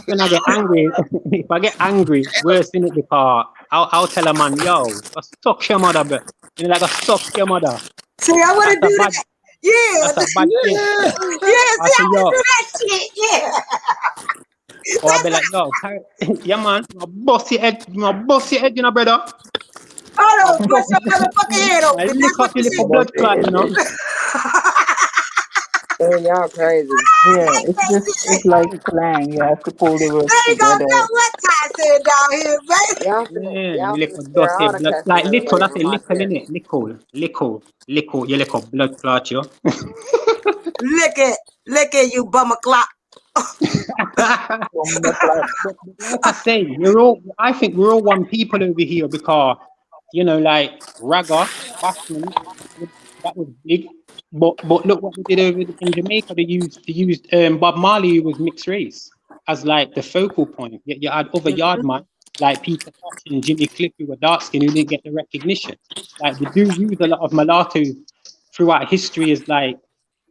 When I get angry, if I get angry, worse in it because I'll tell a man, yo, go suck your mother, bro. You know, like a suck your mother. See, I want to do that. Yeah. That's a bad thing. Yeah, I see, say, I yo. want to do that shit. Yeah. Or I'll be like, yo, yeah, man, I'll bust your head, you know, brother. Oh, no, push your motherfucking head open. Like, That's lick what up your you little said. blood clot, you know. Man, y'all crazy. Yeah, it's like slang. You have to pull the words They don't together. know what Ty said down here, man. Y'all Yeah, y'all you lick finna a scare dusty all the blood. Like, customers little, away that's a on my little, tip. innit? Little, you lick a blood clot, yo. Lick it, you bummer clock. Like I say, I think we're all one people over here because, you know, like Ragga, Bashman, that was big. But look what they did over in Jamaica. They used Bob Marley, who was mixed race, as like the focal point. Yet you had other yardmen like Peter Tosh and Jimmy Cliff, who were dark skinned, who didn't get the recognition. Like they do use a lot of mulatto throughout history as like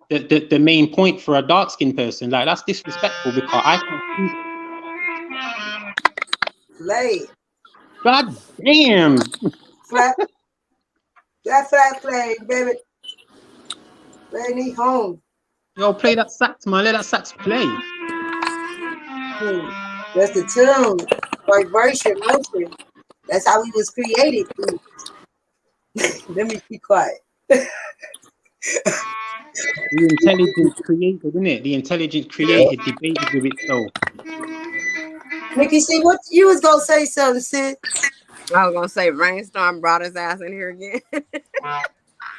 the main point for a dark skinned person. Like that's disrespectful because I can't see. Lay. God damn. Flat flag, baby. They need home. Yo, play that sax, man. Let that sax play. That's the tune. Vibration, motion. That's how we was created. Let me be quiet. The intelligence created, isn't it? The intelligence created debated with itself. Nikki, see what you was gonna say something, sis. I was gonna say Rainstorm brought his ass in here again.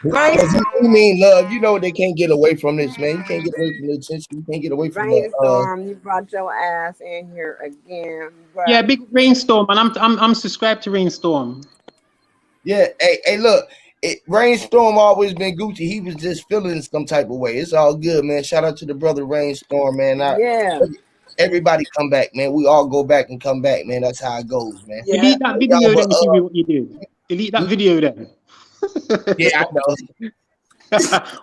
Right? You mean love? You know they can't get away from this, man. You can't get away from the attention. You can't get away from Rainstorm, you brought your ass in here again. Bro. Yeah, big Rainstorm, and I'm subscribed to Rainstorm. Yeah, hey, look, Rainstorm always been Gucci. He was just feeling some type of way. It's all good, man. Shout out to the brother Rainstorm, man. Everybody come back, man. We all go back and come back, man. That's how it goes, man. Yeah. Delete that video then, see what you do. Delete that video then. Yeah, I know.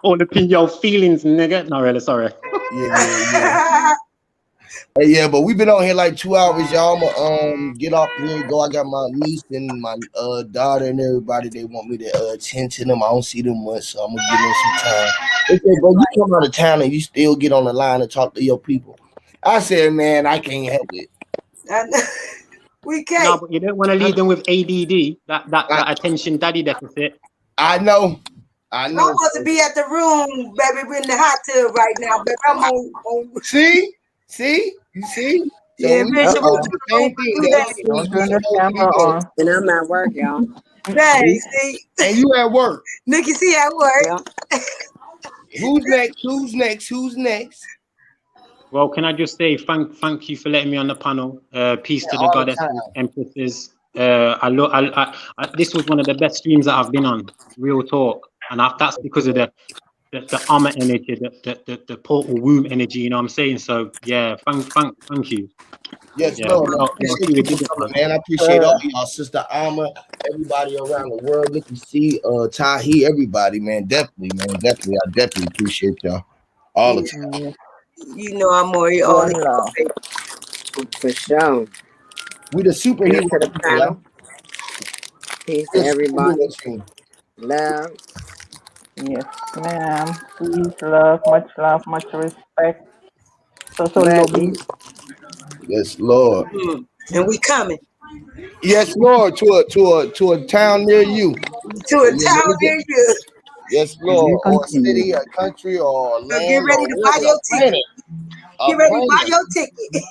All up in your feelings, nigga. No, really, sorry. Yeah, but we've been on here like 2 hours, y'all. I'ma get off here and go. I got my niece and my daughter and everybody. They want me to attend to them. I don't see them much, so I'm gonna give them some time. They said, bro, you come out of town and you still get on the line and talk to your people. I said, man, I can't help it. We can't. No, but you don't want to lead them with ADD, that attention daddy deficit. I know. I want to be at the room, baby. We're in the hot tub right now, but I'm on. See, you see. So yeah, Bishop. And I'm at work, y'all. Hey, see. And you at work. Nikki, see at work. Yeah. Who's next? Well, can I just say thank you for letting me on the panel. Peace to the goddess empresses. This was one of the best streams that I've been on. Real talk, and that's because of the Amma energy, the portal womb energy. You know what I'm saying? So yeah, thank you. Yes, man. I appreciate all y'all, Sister Amma, everybody around the world. Look and see, Tahi, everybody, man. Definitely. I definitely appreciate y'all all the time. You know I'm more all love. For sure. We the superhero to the panel. Peace to everybody. Love. Yes, ma'am. Peace, love, much respect. So yes, Lord. And we coming. Yes, Lord, to a town near you. To a town near you. Yes, Lord. Or a city, a country, or a land. So get ready to buy your ticket. Get ready to buy your ticket.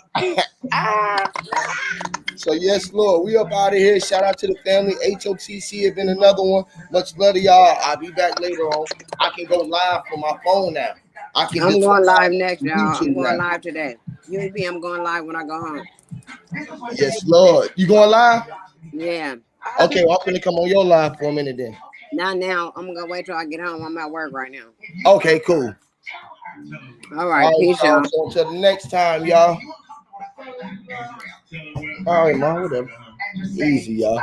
So yes, Lord, we up out of here. Shout out to the family. HOTC has been another one. Much love to y'all. I'll be back later on. I can go live from my phone now. I'm going live next, y'all. I'm going live today. UAP, I'm going live when I go home. Yes, Lord. You going live? Yeah. Okay, well, I'm gonna come on your live for a minute then. Not now. I'm gonna wait till I get home. I'm at work right now. Okay, cool. All right, peace, y'all. So until the next time, y'all. All right, man, whatever. Easy, y'all.